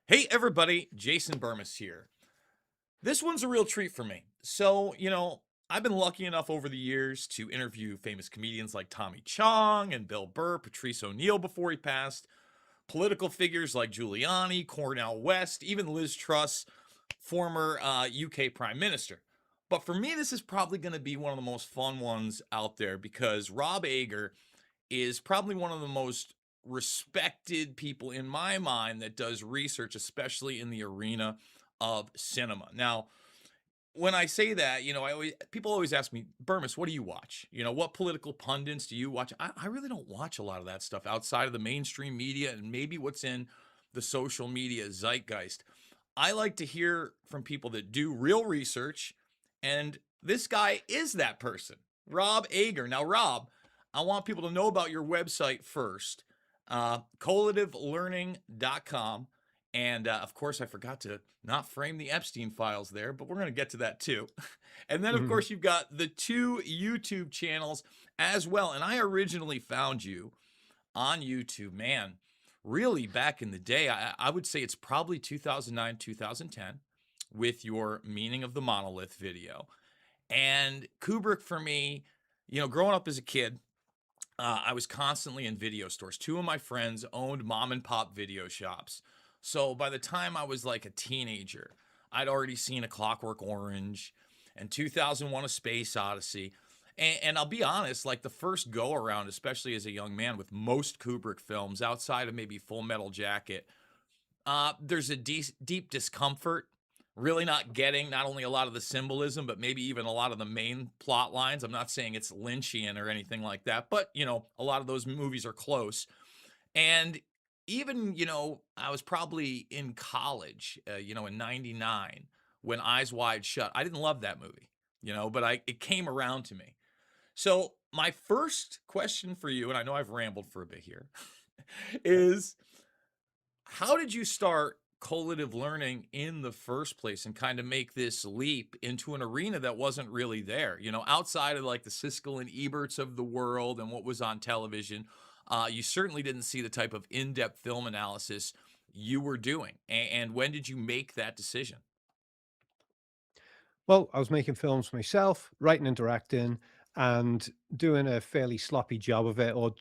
Hey everybody, Jason Bermas here. This one's a real treat for me. So, I've been lucky enough over the years to interview famous comedians like Tommy Chong and Bill Burr, Patrice O'Neill before he passed, political figures like Giuliani, Cornel West, even Liz Truss, former UK Prime Minister. But for me, this is probably going to be one of the most fun ones out there because Rob Ager is probably one of the most respected people in my mind that does research, especially in the arena of cinema. Now, when I say that, people always ask me, Burmis, what do you watch? What political pundits do you watch? I really don't watch a lot of that stuff outside of the mainstream media and maybe what's in the social media zeitgeist. I like to hear from people that do real research, and this guy is that person, Rob Ager. Now, Rob, I want people to know about your website first, collativelearning.com. And of course, I forgot to not frame the Epstein files there, but we're going to get to that too. And then, of Mhm. course, you've got the two YouTube channels as well. And I originally found you on YouTube, man, really back in the day. I would say it's probably 2009, 2010 with your Meaning of the Monolith video. And Kubrick, for me, growing up as a kid, I was constantly in video stores. Two of my friends owned mom and pop video shops. So by the time I was like a teenager, I'd already seen A Clockwork Orange and 2001: A Space Odyssey. And I'll be honest, like the first go around, especially as a young man with most Kubrick films outside of maybe Full Metal Jacket, there's a deep discomfort, really not getting not only a lot of the symbolism, but maybe even a lot of the main plot lines. I'm not saying it's Lynchian or anything like that, but a lot of those movies are close. And even, I was probably in college, in 99 when Eyes Wide Shut. I didn't love that movie, but it came around to me. So, my first question for you, and I know I've rambled for a bit here, is how did you start collative learning in the first place and kind of make this leap into an arena that wasn't really there? Outside of like the Siskel and Eberts of the world and what was on television, you certainly didn't see the type of in depth film analysis you were doing. And when did you make that decision? Well, I was making films myself, writing and directing, and doing a fairly sloppy job of it, or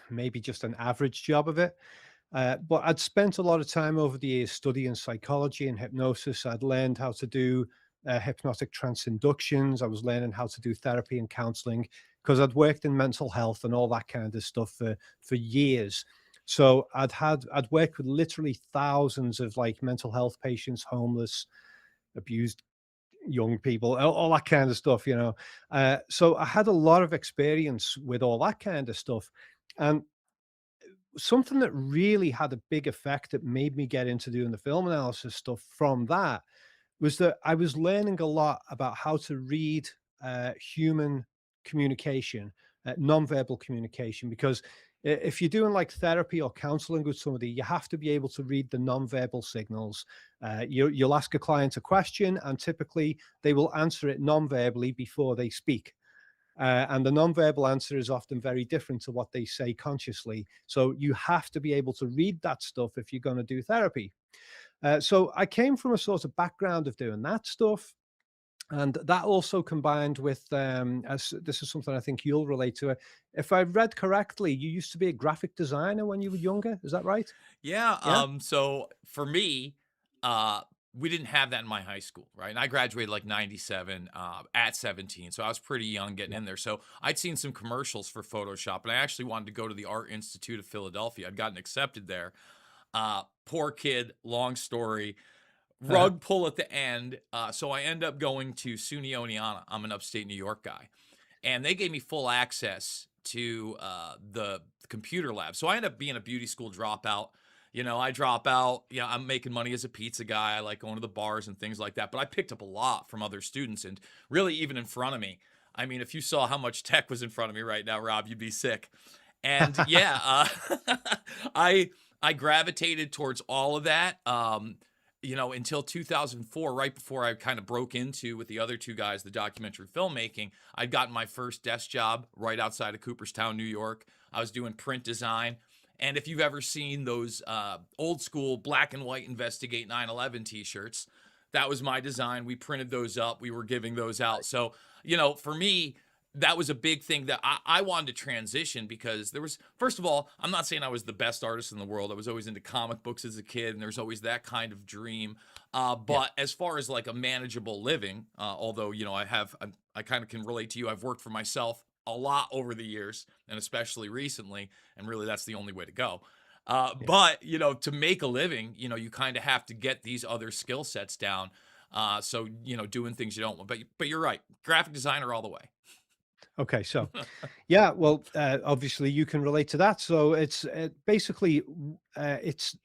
maybe just an average job of it. But I'd spent a lot of time over the years studying psychology and hypnosis. I'd learned how to do hypnotic trance inductions. I was learning how to do therapy and counseling because I'd worked in mental health and all that kind of stuff for years. So I'd worked with literally thousands of like mental health patients, homeless, abused young people, all that kind of stuff, you know. So I had a lot of experience with all that kind of stuff. And something that really had a big effect that made me get into doing the film analysis stuff from that was that I was learning a lot about how to read human communication, nonverbal communication, because if you're doing like therapy or counseling with somebody, you have to be able to read the nonverbal signals. You'll ask a client a question, and typically they will answer it nonverbally before they speak. And the nonverbal answer is often very different to what they say consciously. So you have to be able to read that stuff if you're going to do therapy. So I came from a sort of background of doing that stuff. And that also combined with, as this is something I think you'll relate to. If I read correctly, you used to be a graphic designer when you were younger. Is that right? Yeah. Yeah. So for me, uh, we didn't have that in my high school, right? And I graduated like 97 at 17. So I was pretty young getting Yeah. in there. So I'd seen some commercials for Photoshop, and I actually wanted to go to the Art Institute of Philadelphia. I'd gotten accepted there. Poor kid, long story, rug pull at the end. So I end up going to SUNY Oneonta. I'm an upstate New York guy, and they gave me full access to the computer lab. So I ended up being a beauty school dropout. I drop out. I'm making money as a pizza guy. I like going to the bars and things like that. But I picked up a lot from other students, and really even in front of me. I mean, if you saw how much tech was in front of me right now, Rob, you'd be sick. And yeah, I I gravitated towards all of that. Until 2004, right before I kind of broke into with the other two guys, the documentary filmmaking. I'd gotten my first desk job right outside of Cooperstown, New York. I was doing print design. And if you've ever seen those old school black and white Investigate 9/11 t-shirts, that was my design. We printed those up. We were giving those out. So, for me, that was a big thing that I wanted to transition because there was, first of all, I'm not saying I was the best artist in the world. I was always into comic books as a kid, and there's always that kind of dream. Yeah. But as far as like a manageable living, although, I kind of can relate to you. I've worked for myself a lot over the years, and especially recently, and really that's the only way to go. Yeah. But to make a living, you kind of have to get these other skill sets down. So doing things you don't want. But you're right, graphic designer all the way. Okay. So, yeah, well, obviously you can relate to that. So it's basically it's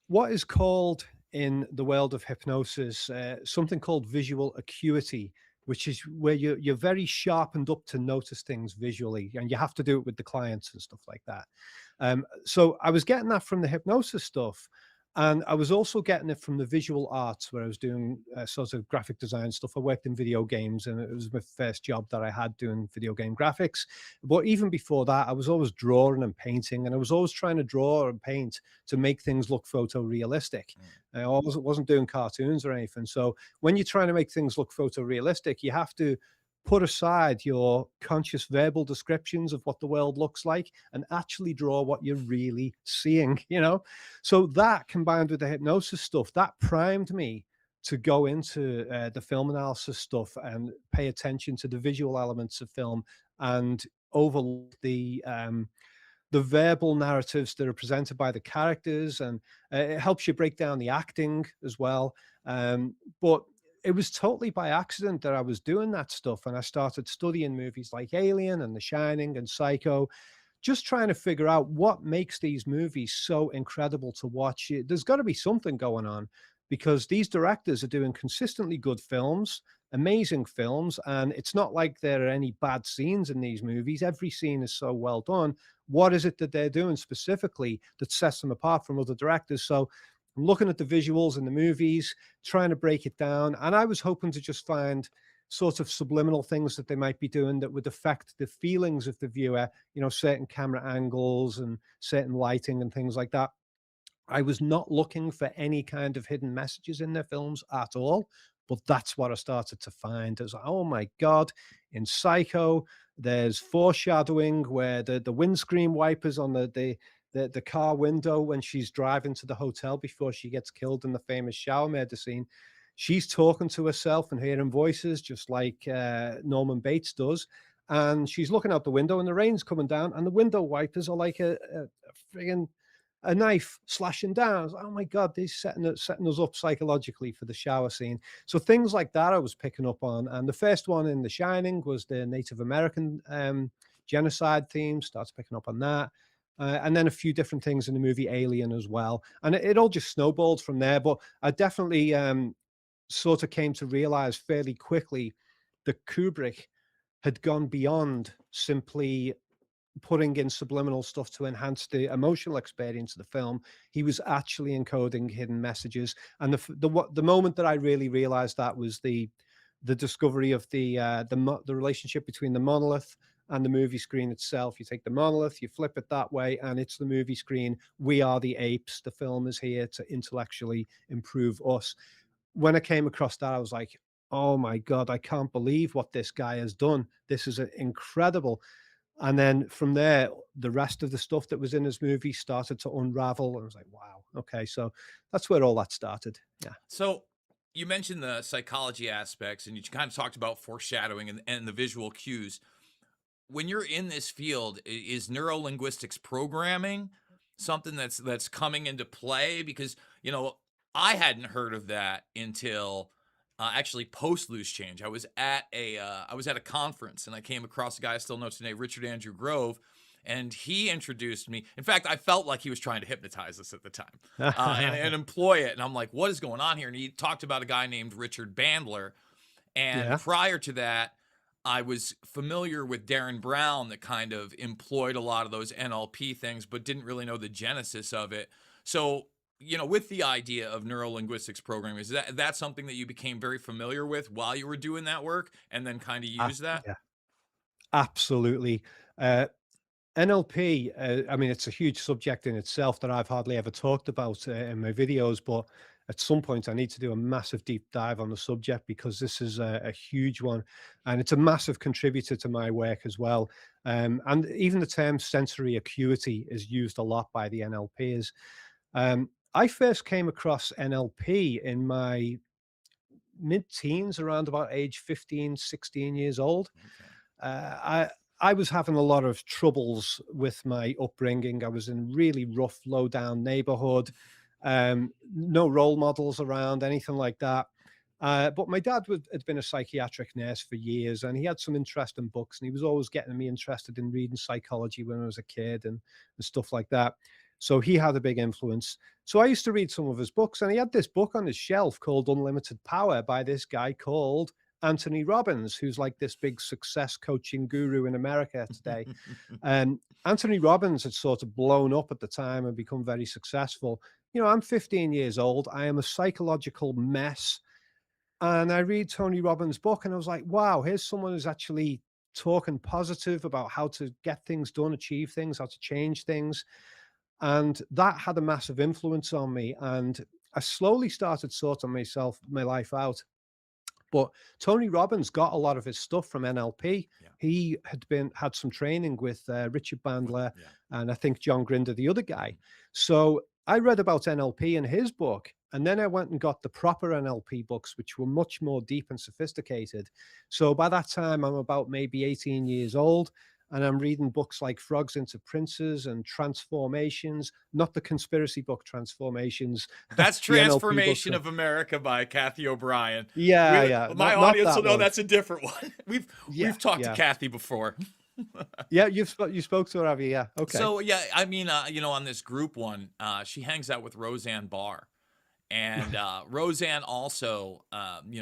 what is called in the world of hypnosis something called visual acuity, which is where you're very sharpened up to notice things visually, and you have to do it with the clients and stuff like that. So I was getting that from the hypnosis stuff. And I was also getting it from the visual arts where I was doing sort of graphic design stuff. I worked in video games, and it was my first job that I had doing video game graphics. But even before that, I was always drawing and painting, and I was always trying to draw and paint to make things look photorealistic. Mm. I always wasn't doing cartoons or anything. So when you're trying to make things look photorealistic, you have to put aside your conscious verbal descriptions of what the world looks like and actually draw what you're really seeing, So that combined with the hypnosis stuff, that primed me to go into the film analysis stuff and pay attention to the visual elements of film and overlook the verbal narratives that are presented by the characters, and it helps you break down the acting as well. But it was totally by accident that I was doing that stuff, and I started studying movies like Alien and The Shining and Psycho, just trying to figure out what makes these movies so incredible to watch. There's got to be something going on because these directors are doing consistently good films, amazing films, and it's not like there are any bad scenes in these movies. Every scene is so well done. What is it that they're doing specifically that sets them apart from other directors? So I'm looking at the visuals in the movies, trying to break it down, and I was hoping to just find sort of subliminal things that they might be doing that would affect the feelings of the viewer, certain camera angles and certain lighting and things like that. I was not looking for any kind of hidden messages in their films at all, but that's what I started to find. I was like, oh my God, in Psycho, there's foreshadowing where the windscreen wipers on the car window when she's driving to the hotel before she gets killed in the famous shower murder scene. She's talking to herself and hearing voices just like Norman Bates does. And she's looking out the window and the rain's coming down, and the window wipers are like a friggin' a knife slashing down. I was like, oh my God, they's setting us up psychologically for the shower scene. So things like that I was picking up on. And the first one in The Shining was the Native American genocide theme, starts picking up on that. And then a few different things in the movie Alien as well. And it all just snowballed from there. But I definitely sort of came to realize fairly quickly that Kubrick had gone beyond simply putting in subliminal stuff to enhance the emotional experience of the film. He was actually encoding hidden messages, and the moment that I really realized that was the discovery of the relationship between the monolith and the movie screen itself. You take the monolith, you flip it that way, and it's the movie screen. We are the apes. The film is here to intellectually improve us. When I came across that, I was like, oh my God, I can't believe what this guy has done. This is incredible. And then from there, the rest of the stuff that was in his movie started to unravel. And I was like, wow, okay. So that's where all that started. Yeah. So you mentioned the psychology aspects, and you kind of talked about foreshadowing and the visual cues. When you're in this field, is neurolinguistics programming something that's coming into play? Because I hadn't heard of that until actually post loose change. I was at a conference, and I came across a guy I still know today, Richard Andrew Grove, and he introduced me. In fact, I felt like he was trying to hypnotize us at the time, and employ it. And I'm like, what is going on here? And he talked about a guy named Richard Bandler, and Yeah. prior to that, I was familiar with Darren Brown that kind of employed a lot of those NLP things, but didn't really know the genesis of it. So, with the idea of neurolinguistics programming, is that something that you became very familiar with while you were doing that work and then kind of use that? Yeah. Absolutely. Uh, NLP, I mean, it's a huge subject in itself that I've hardly ever talked about in my videos, but at some point I need to do a massive deep dive on the subject because this is a huge one and it's a massive contributor to my work as well. And even the term sensory acuity is used a lot by the NLPs. I first came across NLP in my mid-teens, around about age 15, 16 years old. Okay. I was having a lot of troubles with my upbringing. I was in really rough, low down neighborhood, no role models around, anything like that. But my dad had been a psychiatric nurse for years, and he had some interest in books, and he was always getting me interested in reading psychology when I was a kid and stuff like that. So he had a big influence. So I used to read some of his books, and he had this book on his shelf called Unlimited Power by this guy called Anthony Robbins, who's like this big success coaching guru in America today. Anthony Robbins had sort of blown up at the time and become very successful. You know, I'm 15 years old. I am a psychological mess. And I read Tony Robbins' book and I was like, wow, here's someone who's actually talking positive about how to get things done, achieve things, how to change things. And that had a massive influence on me. And I slowly started sorting my life out. But Tony Robbins got a lot of his stuff from NLP. Yeah. He had some training with Richard Bandler Yeah. and I think John Grinder, the other guy. So I read about NLP in his book, and then I went and got the proper NLP books, which were much more deep and sophisticated. So by that time, I'm about maybe 18 years old, and I'm reading books like Frogs into Princes and Transformations, not the conspiracy book Transformations, That's the NLP book. Transformation of America by Kathy O'Brien. Yeah, yeah, My not audience will that know one. that's a different one. Yeah, We've talked to yeah. Kathy before. Yeah, you spoke to her, have you? Yeah, okay. So yeah, I mean, on this group one, she hangs out with Roseanne Barr, and Roseanne also,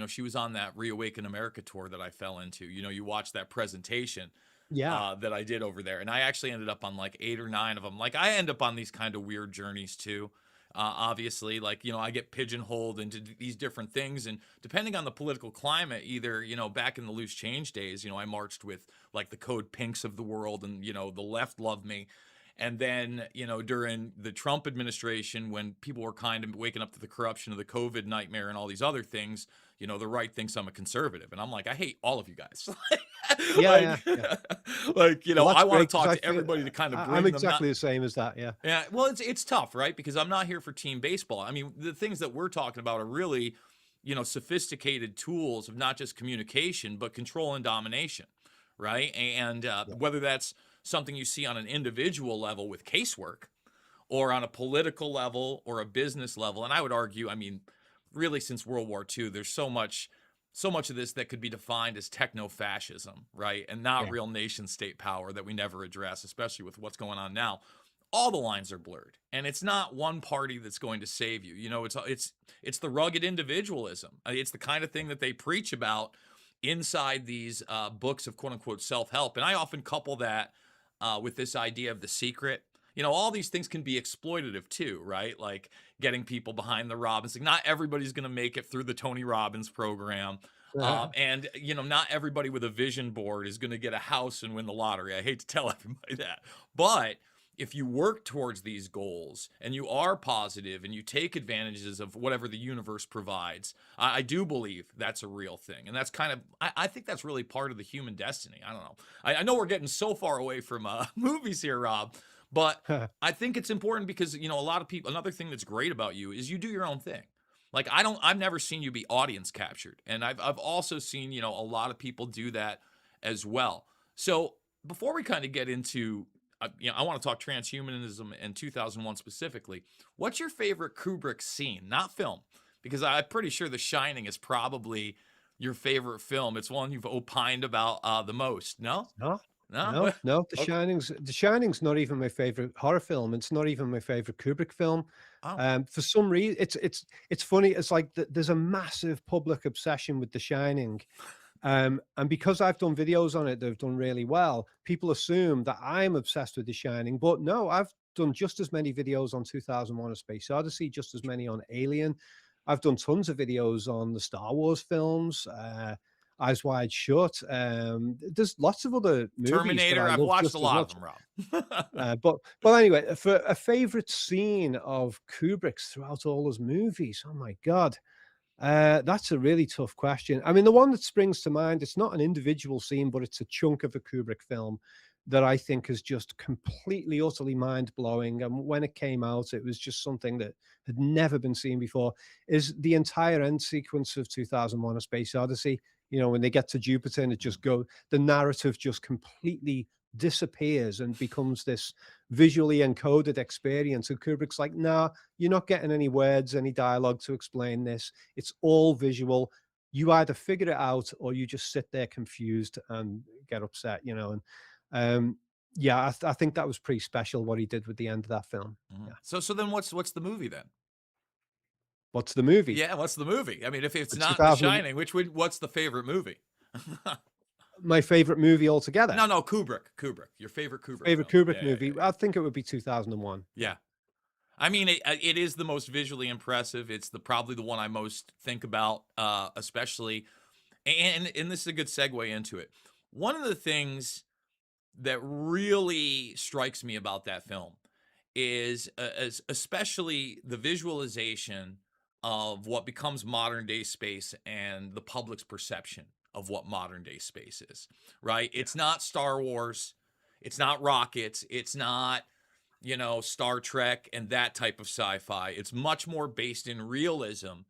she was on that Reawaken America tour that I fell into. You watched that presentation Yeah, that I did over there, and I actually ended up on like 8 or 9 of them. Like I end up on these kind of weird journeys too. Obviously, like I get pigeonholed into these different things, and depending on the political climate, either back in the loose change days, I marched with like the Code Pinks of the world, and the left loved me. And then, during the Trump administration, when people were kind of waking up to the corruption of the COVID nightmare and all these other things, the right thinks I'm a conservative. And I'm like, I hate all of you guys. yeah, like, yeah, yeah. Well, I that's want great to 'cause talk I to feel everybody to kind of I'm bring them, not, exactly the same as that, yeah. yeah, well, it's tough, right? Because I'm not here for team baseball. I mean, the things that we're talking about are really, sophisticated tools of not just communication, but control and domination, right? And Yeah, whether that's something you see on an individual level with casework or on a political level or a business level. And I would argue, I mean, really since World War II, there's so much of this that could be defined as techno-fascism, right? And not yeah, real nation state power that we never address, especially with what's going on now. All the lines are blurred, and it's not one party that's going to save you. It's the rugged individualism. It's the kind of thing that they preach about inside these books of quote unquote self-help. And I often couple that with this idea of the secret. All these things can be exploitative too, right? Like getting people behind the Robbins. Like not everybody's going to make it through the Tony Robbins program. And not everybody with a vision board is going to get a house and win the lottery. I hate to tell everybody that, but if you work towards these goals and you are positive and you take advantages of whatever the universe provides, I do believe that's a real thing. And that's kind of, I think that's really part of the human destiny. I don't know. I know we're getting so far away from movies here, Rob, but I think it's important because, a lot of people, another thing that's great about you is you do your own thing. Like I've never seen you be audience captured. And I've also seen, a lot of people do that as well. So before we kind of get into, I want to talk transhumanism and 2001 specifically. What's your favorite Kubrick scene, not film? Because I'm pretty sure The Shining is probably your favorite film. It's one you've opined about the most. No, no, no. no, no, Okay. The Shining's not even my favorite horror film, it's not even my favorite Kubrick film. Oh, For some reason, it's funny, it's like there's a massive public obsession with The Shining. And because I've done videos on it that have done really well, people assume that I'm obsessed with The Shining. But no, I've done just as many videos on 2001: A Space Odyssey, just as many on Alien. I've done tons of videos on the Star Wars films. Eyes Wide Shut. There's lots of other movies that Terminator, I I've love watched a just as lot of much. them, Rob. But anyway, for a favorite scene of Kubrick's throughout all his movies, oh my God, that's a really tough question. I mean, the one that springs to mind, it's not an individual scene, but it's a chunk of a Kubrick film that I think is just completely, utterly mind blowing. And when it came out, it was just something that had never been seen before. Is the entire end sequence of 2001: A Space Odyssey. You know, when they get to Jupiter and the narrative just completely disappears and becomes this visually encoded experience. And Kubrick's like, nah, you're not getting any words, any dialogue to explain this. It's all visual. You either figure it out or you just sit there confused and get upset, you know. And yeah, I think that was pretty special what he did with the end of that film. Mhm. Yeah. So then what's the movie then? What's the movie? Yeah, what's the movie? I mean, if it's The not The 2000, Shining, what's the favorite movie? my favorite movie altogether. No, no, Kubrick, your favorite Kubrick Favorite film. Kubrick Yeah, yeah, movie. yeah, yeah. I think it would be 2001. Yeah. Yeah. I mean, it is the most visually impressive. It's probably the one I most think about, especially, and this is a good segue into it. One of the things that really strikes me about that film is especially the visualization of what becomes modern day space and the public's perception of what modern day space is, right? Yeah. It's not Star Wars, it's not rockets, it's not, Star Trek and that type of sci-fi. It's much more based in realism.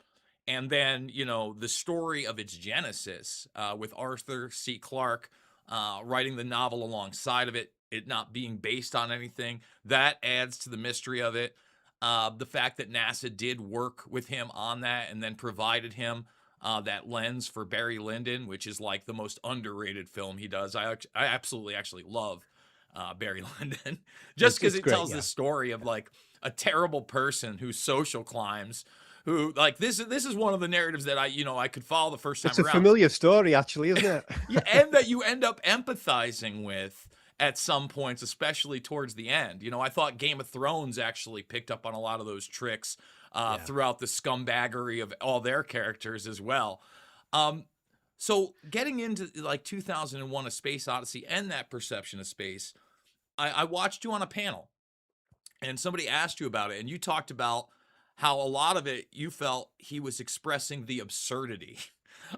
And then, the story of its genesis, with Arthur C. Clarke writing the novel alongside of it, it not being based on anything, that adds to the mystery of it. The fact that NASA did work with him on that and then provided him that lens for Barry Lyndon, which is like the most underrated film he does. I absolutely actually love Barry Lyndon, just because It's it great. tells the Yeah. story of like a terrible person who social climbs, who like this is one of the narratives that I could follow the first It's time a around. familiar story, actually, isn't it? Yeah, and that you end up empathizing with at some points, especially towards the end. I thought Game of Thrones actually picked up on a lot of those tricks Yeah. throughout the scumbaggery of all their characters as well. Um, so getting into like 2001: A Space Odyssey and that perception of space, I watched you on a panel and somebody asked you about it, and you talked about how a lot of it you felt he was expressing the absurdity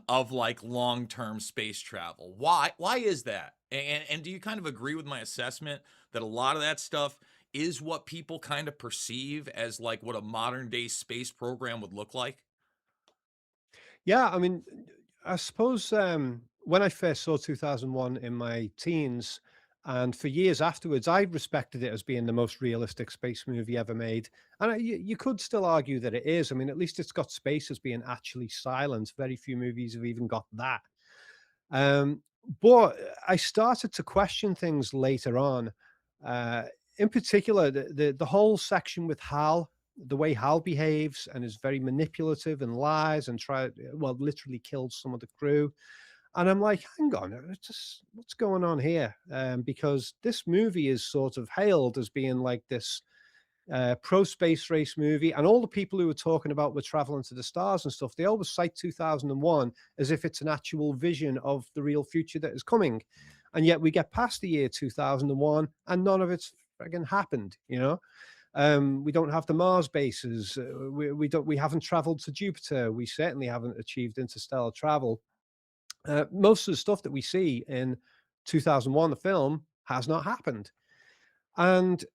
of like long-term space travel. Why is that? And do you kind of agree with my assessment that a lot of that stuff is what people kind of perceive as like what a modern day space program would look like? Yeah, I mean, I suppose when I first saw 2001 in my teens, and for years afterwards, I respected it as being the most realistic space movie ever made. And you could still argue that it is. I mean, at least it's got space as being actually silent. Very few movies have even got that. Um, but I started to question things later on. Uh, in particular, the whole section with Hal, the way Hal behaves and is very manipulative and lies and literally kills some of the crew. And I'm like, hang on, what's going on here? Because this movie is sort of hailed as being like this pro space race movie, and all the people who were talking about we're traveling to the stars and stuff, they always cite 2001 as if it's an actual vision of the real future that is coming. And yet we get past the year 2001 and none of it's friggin' happened, you know? We don't have the Mars bases. We haven't traveled to Jupiter. We certainly haven't achieved interstellar travel. Most of the stuff that we see in 2001, the film, has not happened. And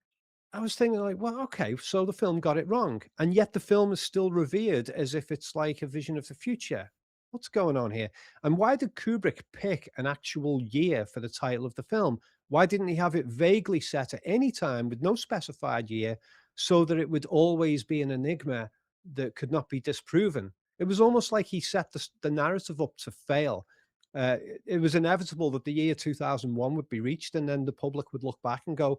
I was thinking like, well, okay, so the film got it wrong, and yet the film is still revered as if it's like a vision of the future. What's going on here? And why did Kubrick pick an actual year for the title of the film? Why didn't he have it vaguely set at any time with no specified year so that it would always be an enigma that could not be disproven? It was almost like he set the narrative up to fail. It was inevitable that the year 2001 would be reached, and then the public would look back and go,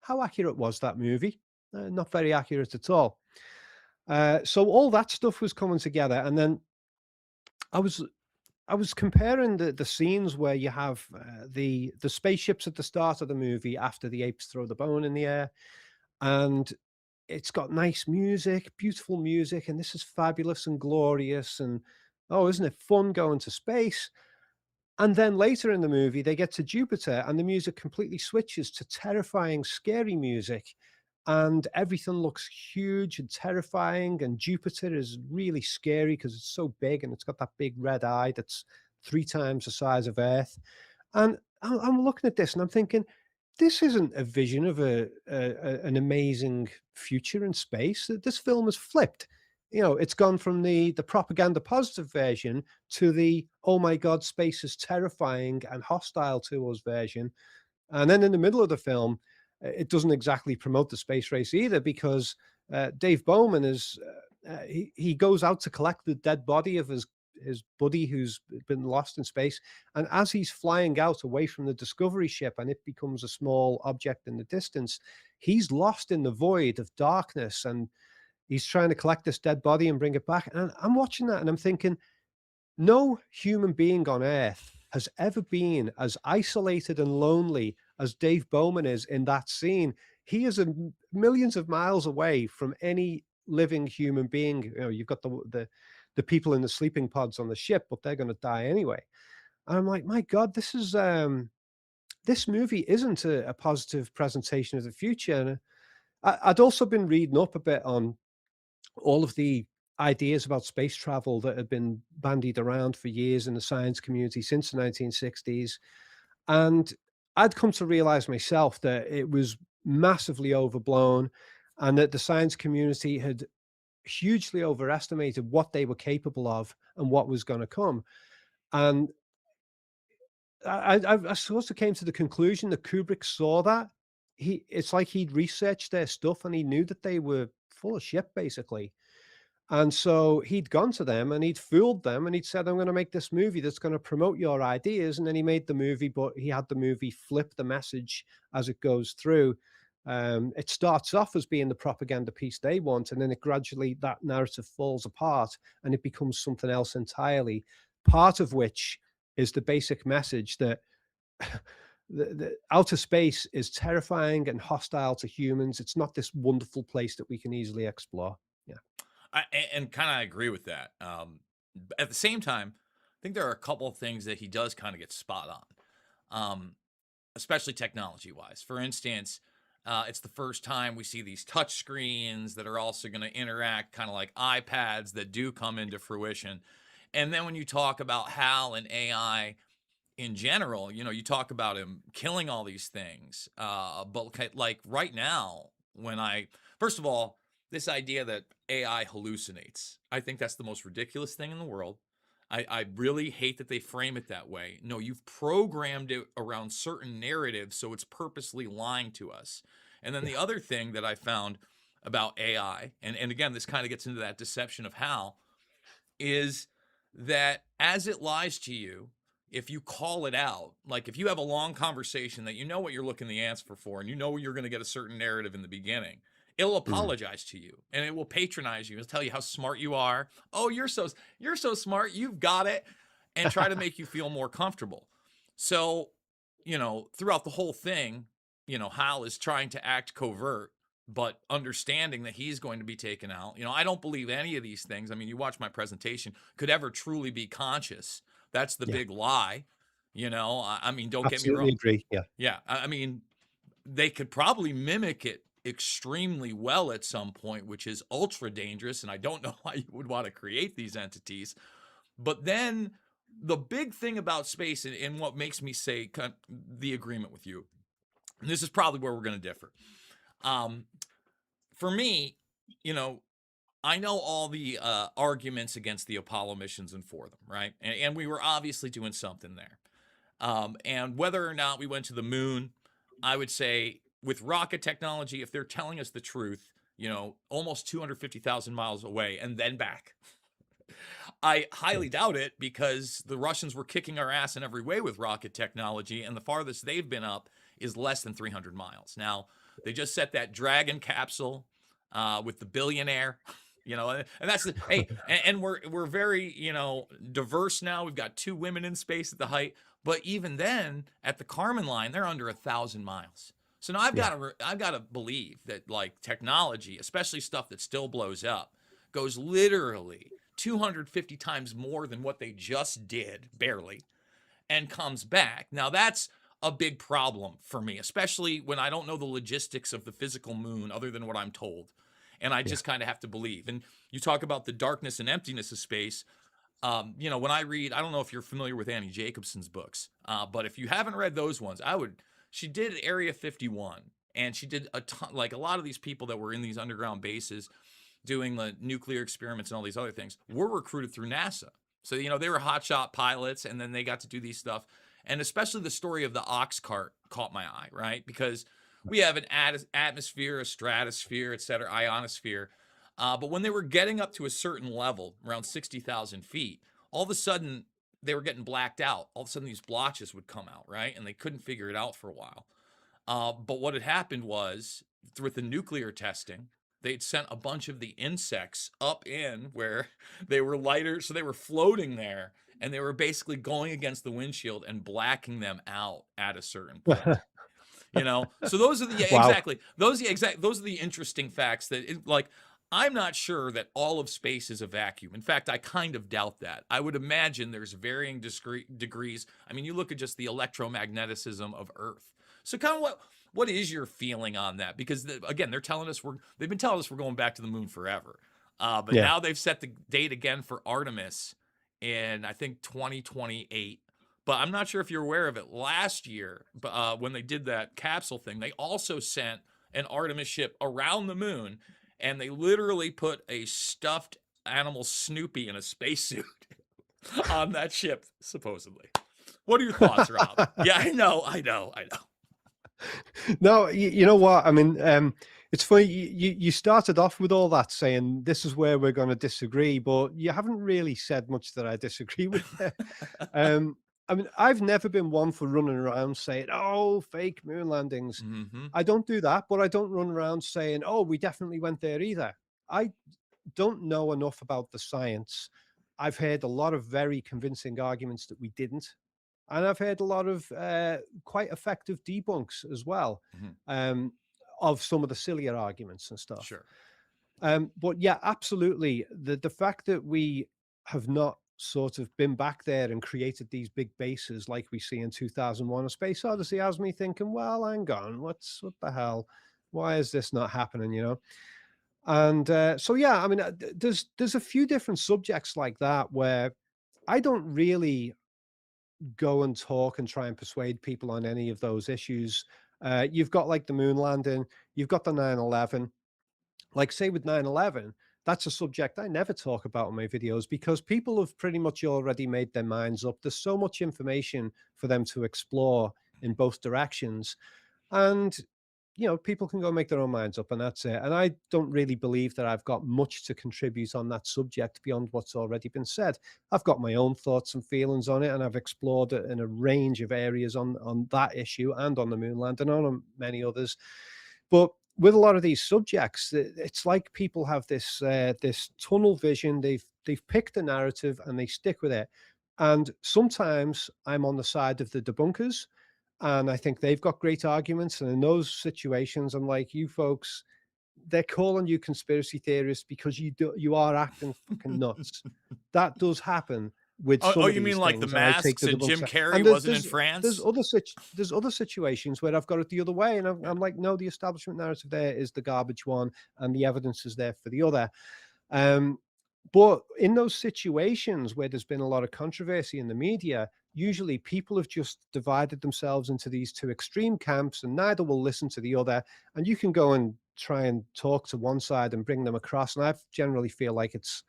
how accurate was that movie? Not very accurate at all. So all that stuff was coming together, and then I was I was comparing the scenes where you have the spaceships at the start of the movie after the apes throw the bone in the air, and it's got nice music, beautiful music, and this is fabulous and glorious, and oh, isn't it fun going to space? And then later in the movie, they get to Jupiter and the music completely switches to terrifying, scary music. And everything looks huge and terrifying. And Jupiter is really scary because it's so big and it's got that big red eye that's 3 times the size of Earth. And I'm looking at this and I'm thinking, this isn't a vision of an amazing future in space. This film has flipped. You know, it's gone from the propaganda positive version to the oh my god, space is terrifying and hostile to us version. And then in the middle of the film, it doesn't exactly promote the space race either because Dave Bowman is he goes out to collect the dead body of his buddy who's been lost in space, and as he's flying out away from the Discovery ship and it becomes a small object in the distance, he's lost in the void of darkness and he's trying to collect this dead body and bring it back. And I'm watching that and I'm thinking, no human being on earth has ever been as isolated and lonely as Dave Bowman is in that scene. He is millions of miles away from any living human being. You know, you've got the people in the sleeping pods on the ship, but they're going to die anyway. And I'm like, my God, this movie isn't a positive presentation of the future. And I'd also been reading up a bit on all of the ideas about space travel that had been bandied around for years in the science community since the 1960s. And I'd come to realize myself that it was massively overblown and that the science community had hugely overestimated what they were capable of and what was going to come. And I sort of came to the conclusion that Kubrick saw that. It's like he'd researched their stuff and he knew that they were full of shit, basically. And so he'd gone to them and he'd fooled them and he'd said, I'm going to make this movie that's going to promote your ideas. And then he made the movie, but he had the movie flip the message as it goes through. It starts off as being the propaganda piece they want, and then it gradually, that narrative falls apart and it becomes something else entirely. Part of which is the basic message that the outer space is terrifying and hostile to humans. It's not this wonderful place that we can easily explore. Yeah. And kind of agree with that. At the same time, I think there are a couple of things that he does kind of get spot on, especially technology wise. For instance, it's the first time we see these touch screens that are also going to interact kind of like iPads that do come into fruition. And then when you talk about HAL and AI in general, you know, you talk about him killing all these things. But like right now, when I, first of all, this idea that AI hallucinates, I think that's the most ridiculous thing in the world. I really hate that they frame it that way. No, you've programmed it around certain narratives, so it's purposely lying to us. And then Yeah. the other thing that I found about AI, and again, this kind of gets into that deception of how, is that as it lies to you, if you call it out, like if you have a long conversation that you know what you're looking the answer for, and you know you're going to get a certain narrative in the beginning, it'll Mm. apologize to you and it will patronize you. It'll tell you how smart you are. Oh, you're so smart. You've got it, and try to make you feel more comfortable. So, throughout the whole thing, Hal is trying to act covert but understanding that he's going to be taken out. I don't believe any of these things. I mean, you watch my presentation, could ever truly be conscious. That's the Yeah. big lie. I mean, don't get me wrong. Absolutely agree. Yeah. Yeah. I mean, they could probably mimic it extremely well at some point, which is ultra dangerous. And I don't know why you would want to create these entities. But then the big thing about space and what makes me say the agreement with you, and this is probably where we're going to differ. Um, for me, you know, I know all the arguments against the Apollo missions and for them, right? And we were obviously doing something there. And whether or not we went to the moon, I would say with rocket technology, if they're telling us the truth, almost 250,000 miles away and then back. I Yeah. highly doubt it because the Russians were kicking our ass in every way with rocket technology, and the farthest they've been up is less than 300 miles. Now, they just set that Dragon capsule with the billionaire. And that's the hey, and we're very diverse now. We've got 2 women in space at the height, but even then, at the Kármán line, they're under 1,000 miles. So now Yeah. I've got to believe that like technology, especially stuff that still blows up, goes literally 250 times more than what they just did, barely, and comes back. Now, that's a big problem for me, especially when I don't know the logistics of the physical moon other than what I'm told. And I Yeah. just kind of have to believe. And you talk about the darkness and emptiness of space. You know, when I read, I don't know if you're familiar with Annie Jacobson's books, but if you haven't read those ones, I would. She did Area 51, and she did a ton, like a lot of these people that were in these underground bases doing the nuclear experiments and all these other things were recruited through NASA. So, you know, they were hotshot pilots, and then they got to do these stuff. And especially the story of the ox cart caught my eye, right? Because we have an atmosphere, a stratosphere, et cetera, ionosphere. But when they were getting up to a certain level, around 60,000 feet, all of a sudden they were getting blacked out. All of a sudden these blotches would come out, right? And they couldn't figure it out for a while. But what had happened was, with the nuclear testing, they'd sent a bunch of the insects up in where they were lighter. So they were floating there, and they were basically going against the windshield and blacking them out at a certain point. You know, so those are the, yeah, Wow. exactly, those are the interesting facts that like, I'm not sure that all of space is a vacuum. In fact, I kind of doubt that. I would imagine there's varying degrees. I mean, you look at just the electromagnetism of Earth. So kind of what is your feeling on that? Because again, they've been telling us we're going back to the moon forever. But Yeah. now they've set the date again for Artemis in, I think, 2028. But I'm not sure if you're aware of it. Last year, when they did that capsule thing, they also sent an Artemis ship around the moon, and they literally put a stuffed animal Snoopy in a spacesuit on that ship, supposedly. What are your thoughts, Rob? Yeah, I know. No, you know what? I mean, it's funny. You started off with all that saying this is where we're going to disagree, but you haven't really said much that I disagree with. um, I mean, I've never been one for running around saying, "Oh, fake moon landings." Mm-hmm. I don't do that, but I don't run around saying, "Oh, we definitely went there either." I don't know enough about the science. I've heard a lot of very convincing arguments that we didn't. And I've heard a lot of quite effective debunks as well, Mm-hmm. um, of some of the sillier arguments and stuff. Sure. But yeah, absolutely. The fact that we have not sort of been back there and created these big bases like we see in 2001: A Space Odyssey has me thinking, well, hang on, what the hell? Why is this not happening? You know. And so yeah, I mean, there's a few different subjects like that where I don't really go and talk and try and persuade people on any of those issues. You've got like the moon landing, you've got the 9/11. Like, say, with 9/11, that's a subject I never talk about in my videos because people have pretty much already made their minds up. There's so much information for them to explore in both directions. And people can go make their own minds up, and that's it. And I don't really believe that I've got much to contribute on that subject beyond what's already been said. I've got my own thoughts and feelings on it, and I've explored it in a range of areas on that issue and on the moon landing and on many others. But with a lot of these subjects, it's like people have this tunnel vision. They've picked a narrative and they stick with it. And sometimes I'm on the side of the debunkers, and I think they've got great arguments. And in those situations, I'm like, you folks, they're calling you conspiracy theorists because you are acting fucking nuts. That does happen with Oh, some of you mean these like the things, and I take masks the and debunk Jim side. Carrey And wasn't in France? there's other situations where I've got it the other way, and Yeah. I'm like, no, the establishment narrative there is the garbage one, and the evidence is there for the other. Um, but in those situations where there's been a lot of controversy in the media, usually people have just divided themselves into these two extreme camps, and neither will listen to the other. And you can go and try and talk to one side and bring them across. And I generally feel like it's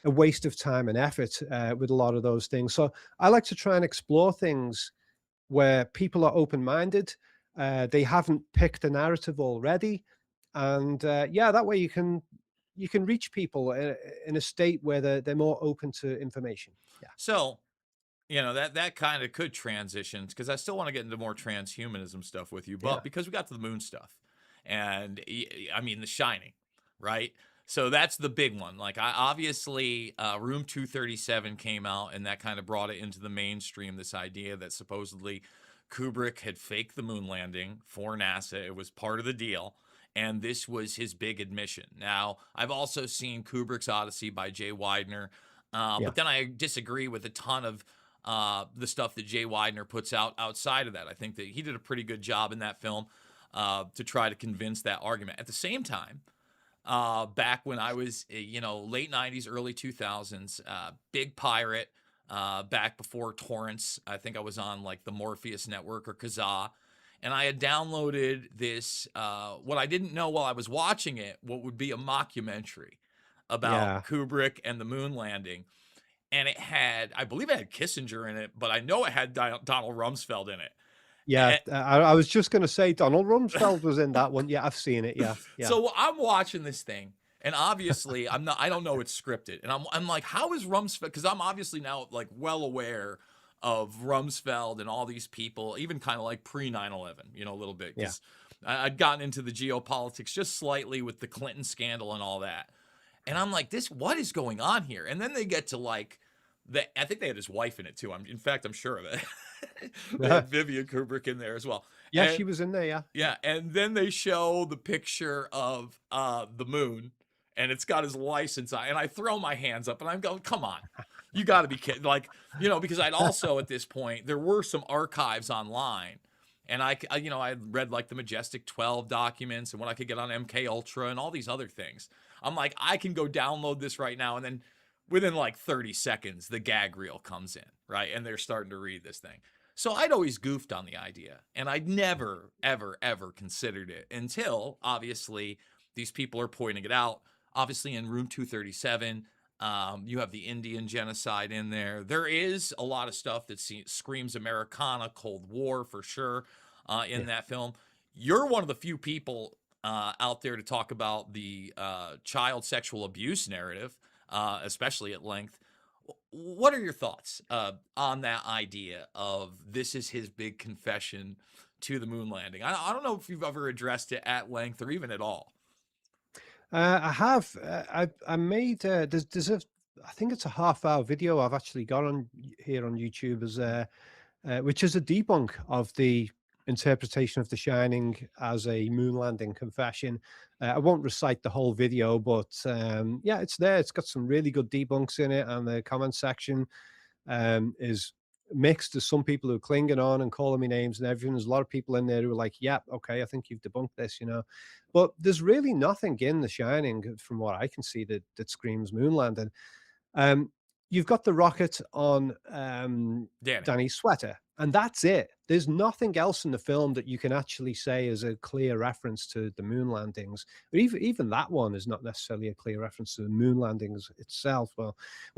a waste of time and effort with a lot of those things. So I like to try and explore things where people are open-minded. They haven't picked a narrative already, and yeah, that way you can reach people in a state where they're more open to information. Yeah, So, you know, that kind of could transition, because I still want to get into more transhumanism stuff with you, yeah, but because we got to the moon stuff, and I mean, The Shining, right? So that's the big one. Like, I obviously, Room 237 came out, and that kind of brought it into the mainstream. This idea that supposedly Kubrick had faked the moon landing for NASA. It was part of the deal. and this was his big admission. Now, I've also seen Kubrick's Odyssey by Jay Weidner, Yeah. but then I disagree with a ton of the stuff that Jay Weidner puts out outside of that. I think that he did a pretty good job in that film to try to convince that argument. At the same time, back when I was, late 90s, early 2000s, big pirate, back before torrents. I think I was on like the Morpheus network or Kazaa. And I had downloaded this, what I didn't know while I was watching it, what would be a mockumentary about Yeah. Kubrick and the moon landing. And it had, I believe it had Kissinger in it, but I know it had Donald Rumsfeld in it. Yeah. I was just going to say Donald Rumsfeld was in that one. Yeah, I've seen it. Yeah. Yeah. So I'm watching this thing, and obviously I don't know it's scripted, and I'm like, how is Rumsfeld? Because I'm obviously now like well aware of Rumsfeld and all these people, even kind of like pre 9/11, a little bit, Yeah. because I'd gotten into the geopolitics just slightly with the Clinton scandal and all that, and I'm like, what is going on here? And then they get to like I think they had his wife in it too. In fact, I'm sure of it. They had Vivian Kubrick in there as well. Yeah, And she was in there. Yeah. yeah, and then they show the picture of the moon, and it's got his license on, and I throw my hands up, and I'm going, "Come on, you got to be kidding!" Like, because I'd also at this point there were some archives online, and I had read like the Majestic 12 documents and what I could get on MK Ultra and all these other things. I'm like, I can go download this right now, and then within like 30 seconds, the gag reel comes in, right, and they're starting to read this thing. So I'd always goofed on the idea, and I'd never, ever, ever considered it until obviously these people are pointing it out. Obviously, in Room 237, you have the Indian genocide in there. There is a lot of stuff that screams Americana, Cold War for sure in Yeah. that film. You're one of the few people out there to talk about the child sexual abuse narrative, especially at length. What are your thoughts on that idea of this is his big confession to the moon landing? I don't know if you've ever addressed it at length or even at all. I have. I made. There's a. I think it's a half-hour video I've actually got on here on YouTube as which is a debunk of the interpretation of The Shining as a moon landing confession. I won't recite the whole video, but yeah, it's there. It's got some really good debunks in it, and the comment section is mixed. There's some people who are clinging on and calling me names and everything. There's a lot of people in there who are like, yeah, okay, I think you've debunked this. But there's really nothing in The Shining, from what I can see, that screams moon landing. Um, you've got the rocket on Danny. Danny's sweater, and that's it. There's nothing else in the film that you can actually say is a clear reference to the moon landings. But even that one is not necessarily a clear reference to the moon landings itself. Well,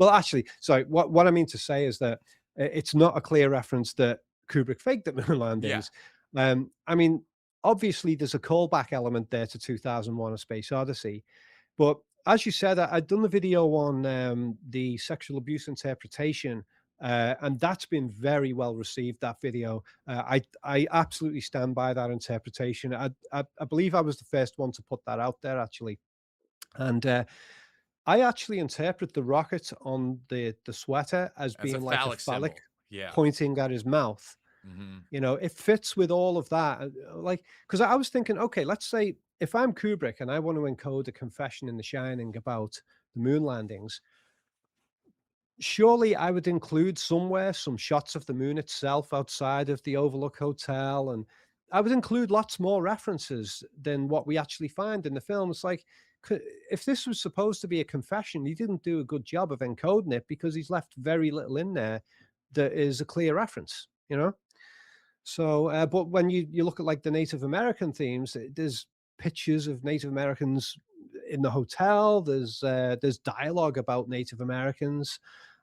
actually, sorry. What I mean to say is that it's not a clear reference that Kubrick faked the moon Yeah. landings. I mean, obviously, there's a callback element there to 2001: A Space Odyssey, but as you said, I'd done the video on the sexual abuse interpretation, and that's been very well received. That video, I absolutely stand by that interpretation. I believe I was the first one to put that out there, actually, and I actually interpret the rocket on the sweater as That's a being like a phallic phallic symbol. Yeah. pointing at his mouth. Hmm. It fits with all of that. Like, because I was thinking, okay, let's say if I'm Kubrick and I want to encode a confession in The Shining about the moon landings, surely I would include somewhere some shots of the moon itself outside of the Overlook Hotel, and I would include lots more references than what we actually find in the film. It's like, if this was supposed to be a confession, he didn't do a good job of encoding it because he's left very little in there that is a clear reference. So, but when you look at like the Native American themes, there's pictures of Native Americans in the hotel. There's dialogue about Native Americans.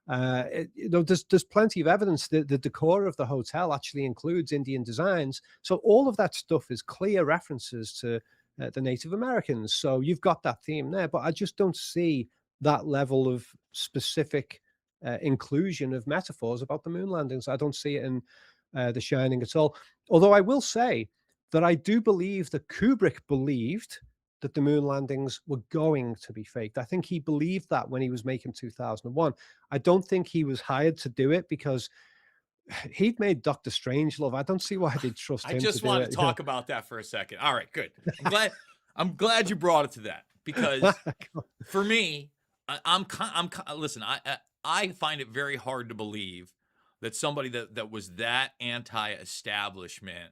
There's plenty of evidence that the decor of the hotel actually includes Indian designs. So all of that stuff is clear references to the Native Americans. So you've got that theme there, but I just don't see that level of specific inclusion of metaphors about the moon landings. I don't see it in The Shining at all. Although I will say that I do believe that Kubrick believed that the moon landings were going to be faked. I think he believed that when he was making 2001. I don't think he was hired to do it because he'd made Doctor Strangelove. I don't see why they'd trust I him to just do wanted it. to talk about that for a second. All right, good. I'm glad. I'm glad you brought it to that because for me, listen, I find it very hard to believe that somebody that was that anti-establishment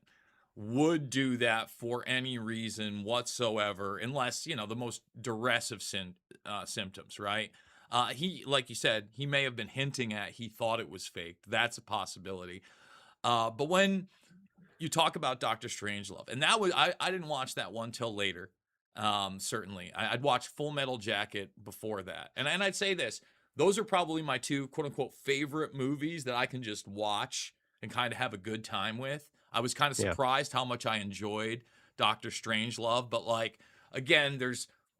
would do that for any reason whatsoever, unless, the most duress of symptoms, right? He, like you said, he may have been hinting at he thought it was fake. That's a possibility. But when you talk about Doctor Strangelove, and that was I didn't watch that one till later. Certainly, I'd watched Full Metal Jacket before that, and I'd say this: those are probably my two quote unquote favorite movies that I can just watch and kind of have a good time with. I was kind of Yeah. surprised how much I enjoyed Doctor Strangelove, but like again,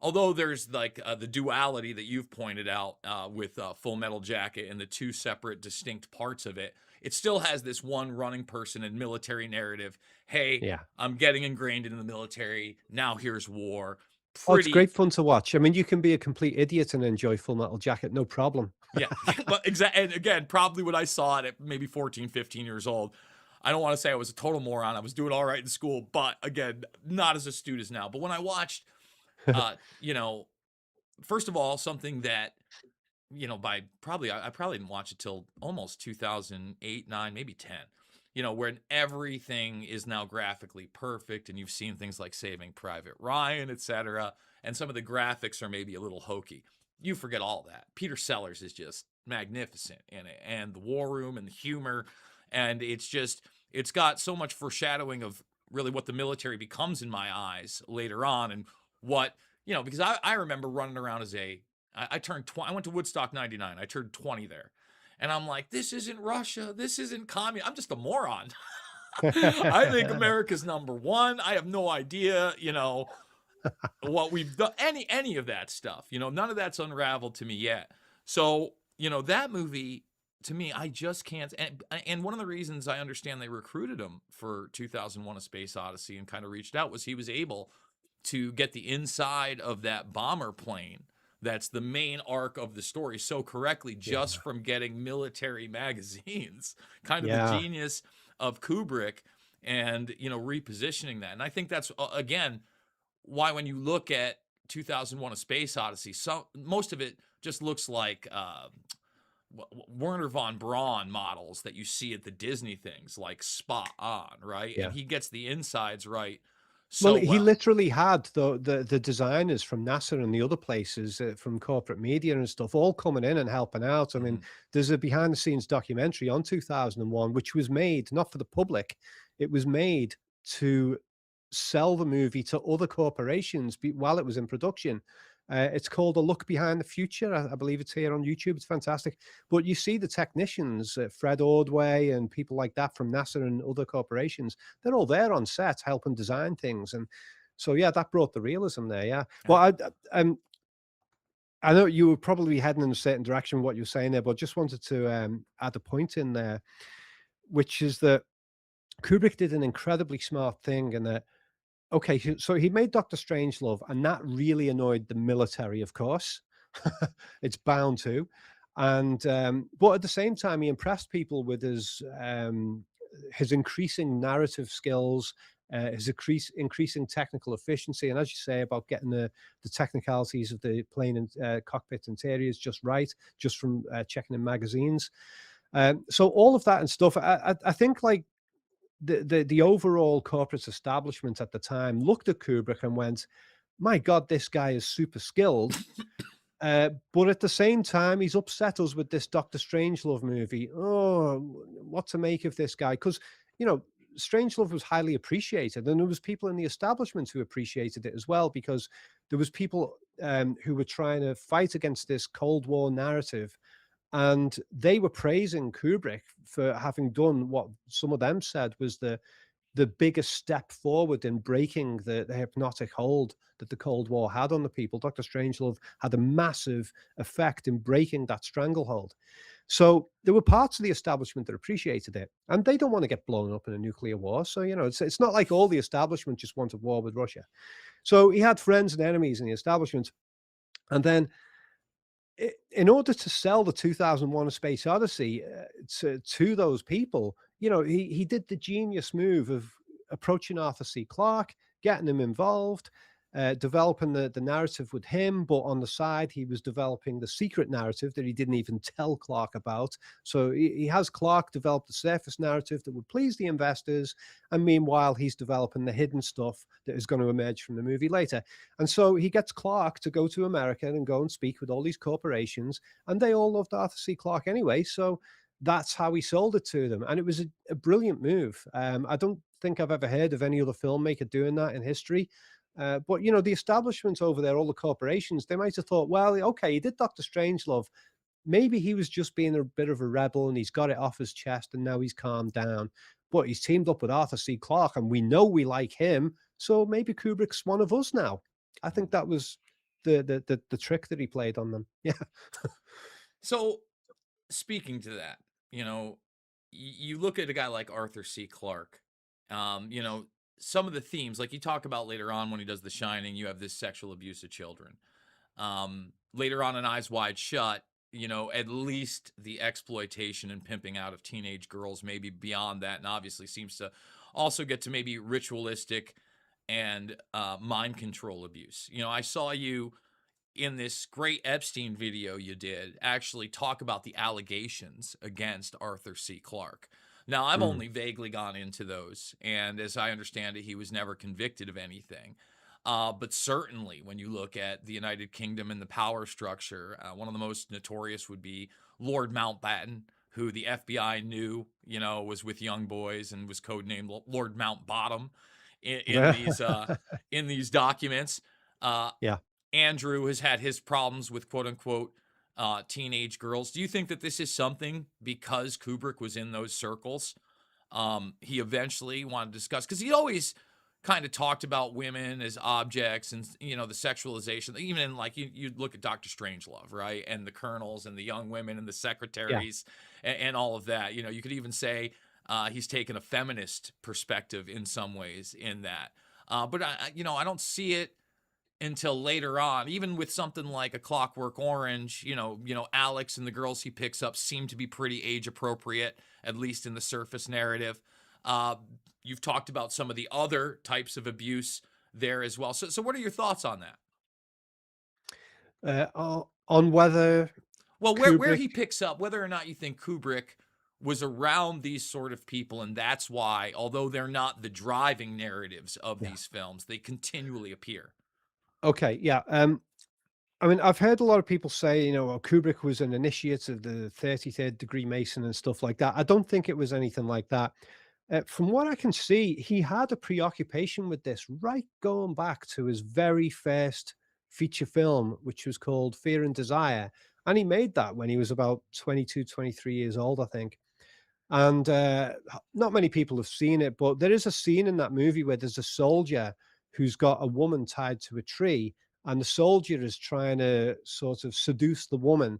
although there's like the duality that you've pointed out with Full Metal Jacket and the two separate distinct parts of it, it still has this one running person and military narrative. Hey, Yeah. I'm getting ingrained in the military. Now here's war. Oh, it's Pretty, great fun to watch. I mean, you can be a complete idiot and enjoy Full Metal Jacket, no problem. yeah. But exactly. And again, probably when I saw it at maybe 14, 15 years old, I don't want to say I was a total moron. I was doing all right in school, but again, not as astute as now. But when I watched, uh, you know, first of all, something that by probably I probably didn't watch it till almost 2008, 9, maybe 10. When everything is now graphically perfect and you've seen things like Saving Private Ryan, etc., and some of the graphics are maybe a little hokey. You forget all that. Peter Sellers is just magnificent in it, and the war room and the humor, and it's got so much foreshadowing of really what the military becomes in my eyes later on, and what because I remember running around as I turned 20. I went to Woodstock 99. I turned 20 there. And I'm like, this isn't Russia. This isn't communism. I'm just a moron. I think America's number one. I have no idea, what we've done, any of that stuff. None of that's unraveled to me yet. So, that movie to me, I just can't. And one of the reasons I understand they recruited him for 2001: A Space Odyssey and kind of reached out was he was able to get the inside of that bomber plane that's the main arc of the story so correctly just Yeah. from getting military magazines. Kind of the Yeah. genius of Kubrick and repositioning that. And I think that's again why when you look at 2001: A Space Odyssey, most of it just looks like Werner von Braun models that you see at the Disney things, like spot on, right? And Yeah. he gets the insides right Well, so he well. literally had the designers from NASA and the other places, from corporate media and stuff, all coming in and helping out. I mean, Mhm. there's a behind the scenes documentary on 2001, which was made not for the public. It was made to sell the movie to other corporations while it was in production. It's called A Look Behind the Future. I believe it's here on YouTube. It's fantastic. But you see the technicians, Fred Ordway and people like that from NASA and other corporations, they're all there on set helping design things. And so, yeah, that brought the realism there. Yeah. Well, I know you were probably heading in a certain direction with what you were saying there, but just wanted to add a point in there, which is that Kubrick did an incredibly smart thing in that. Okay, so he made Doctor Strangelove, and that really annoyed the military, of course. It's bound to. And but at the same time, he impressed people with his increasing narrative skills, his increasing technical efficiency, and as you say about getting the technicalities of the plane and cockpit interiors just right, just from checking in magazines. So all of that and stuff, I think like the overall corporate establishment at the time looked at Kubrick and went, "My God, this guy is super skilled." But at the same time, he's upset us with this Doctor Strangelove movie. Oh, what to make of this guy? Because you know, Strangelove was highly appreciated, and there was people in the establishment who appreciated it as well, because there was people who were trying to fight against this Cold War narrative, and they were praising Kubrick for having done what some of them said was the biggest step forward in breaking the hypnotic hold that the Cold War had on the people. Dr. Strangelove had a massive effect in breaking that stranglehold. So there were parts of the establishment that appreciated it, and they don't want to get blown up in a nuclear war. So you know, it's not like all the establishment just wanted war with Russia. So he had friends and enemies in the establishment, and then in order to sell the 2001: A Space Odyssey to those people, you know, he did the genius move of approaching Arthur C. Clarke, getting him involved. developing the narrative with him, but on the side, he was developing the secret narrative that he didn't even tell Clark about. So he has Clark develop the surface narrative that would please the investors, and meanwhile, he's developing the hidden stuff that is going to emerge from the movie later. And so he gets Clark to go to America and go and speak with all these corporations, and they all loved Arthur C. Clarke anyway. So that's how he sold it to them, and it was a brilliant move. I don't think I've ever heard of any other filmmaker doing that in history. But you know, the establishment over there, all the corporations, they might have thought, well, okay, he did Doctor Strangelove. Maybe he was just being a bit of a rebel and he's got it off his chest and now he's calmed down. But he's teamed up with Arthur C. Clarke and we know we like him. So maybe Kubrick's one of us now. I think that was the trick that he played on them. Yeah. So, speaking to that, you know, you look at a guy like Arthur C. Clarke, you know, some of the themes, like you talk about later on when he does The Shining, you have this sexual abuse of children. Later on in Eyes Wide Shut, you know, at least the exploitation and pimping out of teenage girls, maybe beyond that, and obviously seems to also get to maybe ritualistic and mind control abuse. You know, I saw you in this great Epstein video you did actually talk about the allegations against Arthur C. Clarke. Now, I've Mm. only vaguely gone into those, and as I understand it, he was never convicted of anything. But certainly, when you look at the United Kingdom and the power structure, one of the most notorious would be Lord Mountbatten, who the FBI knew, you know, was with young boys and was codenamed Lord Mountbottom in these documents. Uh, Yeah. Andrew has had his problems with quote unquote teenage girls. Do you think that this is something because Kubrick was in those circles? He eventually wanted to discuss because he always kind of talked about women as objects and you know the sexualization. Even in like you look at Doctor Strangelove, right, and the colonels and the young women and the Yeah. secretaries and all of that. You know, you could even say he's taken a feminist perspective in some ways in that. But you know, I don't see it until later on, even with something like A Clockwork Orange, Alex and the girls he picks up seem to be pretty age appropriate, at least in the surface narrative. Uh, you've talked about some of the other types of abuse there as well. So what are your thoughts on that? On whether Well, where Kubrick. he picks up, whether or not you think Kubrick was around these sort of people, and that's why, although they're not the driving narratives of Yeah. these films, they continually appear. Okay. Yeah. I mean, I've heard a lot of people say, you know, well, Kubrick was an initiate of the 33rd degree Mason and stuff like that. I don't think it was anything like that. From what I can see, he had a preoccupation with this right going back to his very first feature film, which was called Fear and Desire. And he made that when he was about 22, 23 years old, I think. And not many people have seen it, but there is a scene in that movie where there's a soldier who's got a woman tied to a tree, and the soldier is trying to sort of seduce the woman.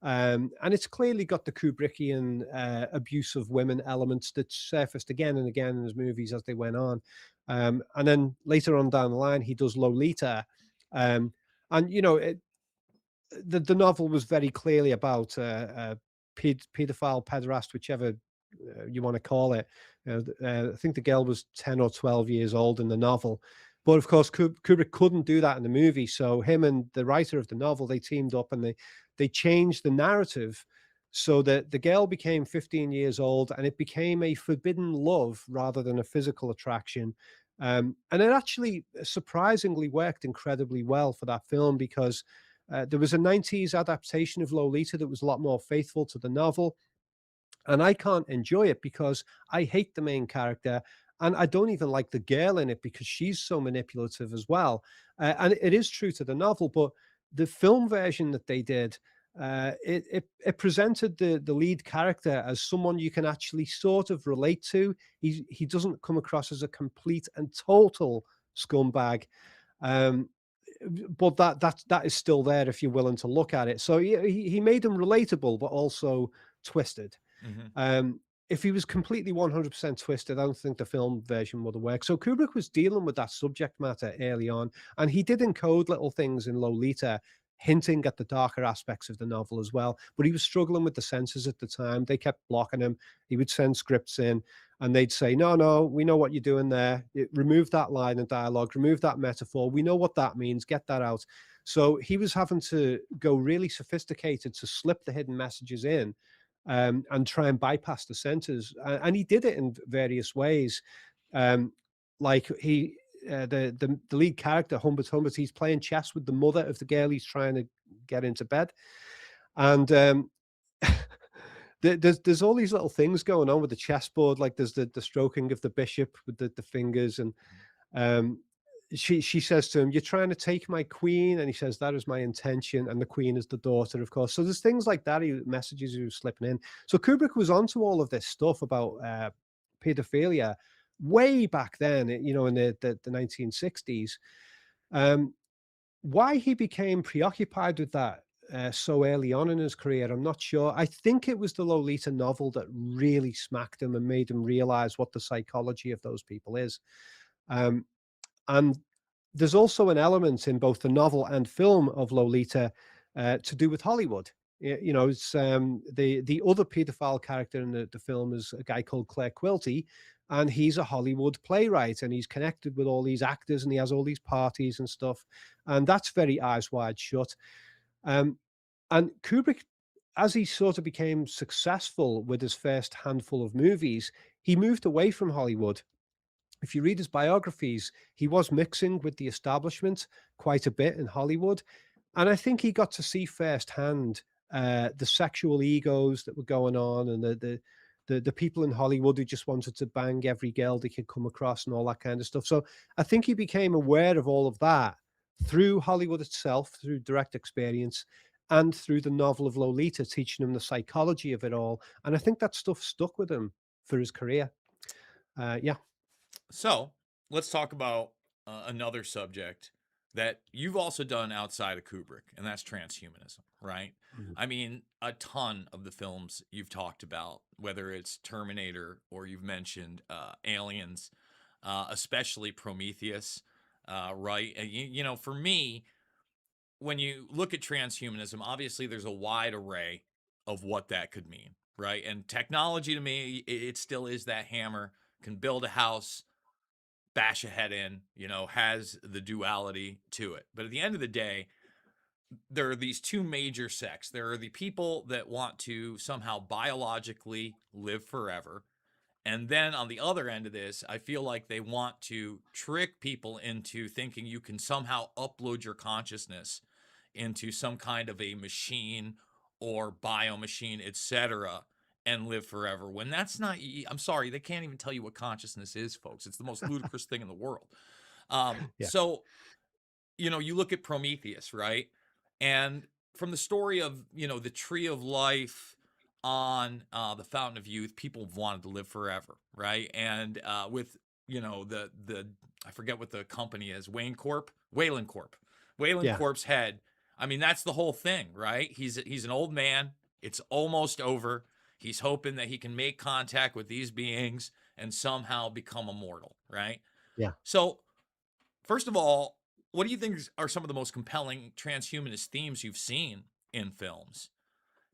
And it's clearly got the Kubrickian abuse of women elements that surfaced again and again in his movies as they went on. And then later on down the line, he does Lolita. Um, and, you know, the novel was very clearly about pedophile, pederast, whichever you want to call it. I think the girl was 10 or 12 years old in the novel. But of course, Kubrick couldn't do that in the movie. So him and the writer of the novel, they teamed up and they changed the narrative so that the girl became 15 years old and it became a forbidden love rather than a physical attraction. And it actually surprisingly worked incredibly well for that film because there was a 90s adaptation of Lolita that was a lot more faithful to the novel. And I can't enjoy it because I hate the main character. And I don't even like the girl in it because she's so manipulative as well. And it is true to the novel, but the film version that they did, it presented the lead character as someone you can actually sort of relate to. He doesn't come across as a complete and total scumbag. Um, but that is still there if you're willing to look at it. So he made him relatable, but also twisted. Hmm. Um, if he was completely 100% twisted, I don't think the film version would have worked. So Kubrick was dealing with that subject matter early on, and he did encode little things in Lolita, hinting at the darker aspects of the novel as well. But he was struggling with the censors at the time; they kept blocking him. He would send scripts in, and they'd say, "No, no, we know what you're doing there. Remove that line of dialogue, remove that metaphor. We know what that means. Get that out." So he was having to go really sophisticated to slip the hidden messages in, and try and bypass the censors. And he did it in various ways. Um, like the lead character Humbert, he's playing chess with the mother of the girl he's trying to get into bed, and there's all these little things going on with the chessboard. Like there's the stroking of the bishop with the fingers, and um, she says to him, "You're trying to take my queen," and he says, "That is my intention." And the queen is the daughter, of course. So there's things like that. Messages he was slipping in. So Kubrick was onto all of this stuff about pedophilia way back then. In the 1960s. Um, why he became preoccupied with that so early on in his career, I'm not sure. I think it was the Lolita novel that really smacked him and made him realize what the psychology of those people is. Um, and there's also an element in both the novel and film of Lolita to do with Hollywood. It's the other paedophile character in the film is a guy called Claire Quilty, and he's a Hollywood playwright, and he's connected with all these actors, and he has all these parties and stuff, and that's very Eyes Wide Shut. Um, and Kubrick, as he sort of became successful with his first handful of movies, he moved away from Hollywood. If you read his biographies, he was mixing with the establishment quite a bit in Hollywood. And I think he got to see firsthand the sexual egos that were going on, and the people in Hollywood who just wanted to bang every girl they could come across and all that kind of stuff. So I think he became aware of all of that through Hollywood itself, through direct experience, and through the novel of Lolita, teaching him the psychology of it all. And I think that stuff stuck with him for his career. Yeah. So let's talk about another subject that you've also done outside of Kubrick, and that's transhumanism, right? Mhm. I mean, a ton of the films you've talked about, whether it's Terminator or you've mentioned Aliens, especially Prometheus, right? And for me, when you look at transhumanism, obviously there's a wide array of what that could mean, right? And technology to me, it still is that hammer, can build a house, bash a head in, has the duality to it. But at the end of the day, there are these two major sects. There are the people that want to somehow biologically live forever. And then on the other end of this, I feel like they want to trick people into thinking you can somehow upload your consciousness into some kind of a machine or bio machine, etc., and live forever. When that's not, I'm sorry, they can't even tell you what consciousness is, folks. It's the most ludicrous thing in the world. Yeah. So you look at Prometheus, right? And from the story of, the tree of life on the fountain of youth, people have wanted to live forever, right? And with, the I forget what the company is, Wayland Corp. Wayland Yeah. Corp's head. I mean, that's the whole thing, right? He's an old man. It's almost over. He's hoping that he can make contact with these beings and somehow become immortal, right? Yeah. So first of all, what do you think are some of the most compelling transhumanist themes you've seen in films?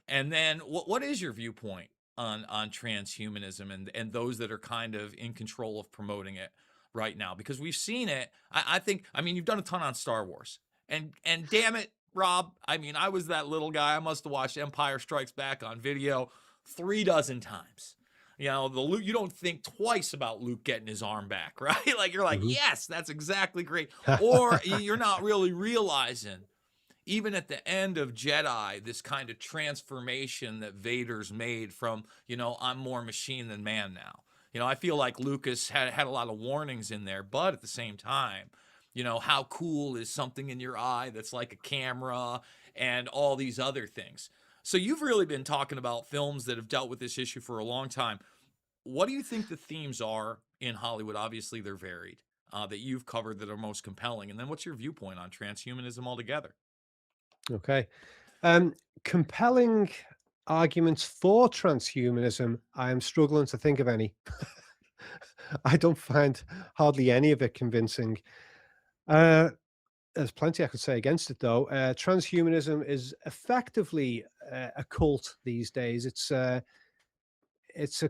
And then what is your viewpoint on transhumanism and those that are kind of in control of promoting it right now? Because we've seen it. I think, I mean, you've done a ton on Star Wars. And damn it, Rob, I mean, I was that little guy. I must have watched Empire Strikes Back on video 3 dozen times. The Luke, you don't think twice about Luke getting his arm back, right? Like you're like, Mhm. yes, that's exactly great. Or you're not really realizing, even at the end of Jedi, this kind of transformation that Vader's made from, I'm more machine than man now. I feel like Lucas had a lot of warnings in there, but at the same time, how cool is something in your eye that's like a camera and all these other things. So you've really been talking about films that have dealt with this issue for a long time. What do you think the themes are in Hollywood? Obviously, they're varied, that you've covered that are most compelling. And then what's your viewpoint on transhumanism altogether? Okay. Um, Compelling arguments for transhumanism, I am struggling to think of any. I don't find hardly any of it convincing. Uh, there's plenty I could say against it, though. Transhumanism is effectively a cult these days. It's a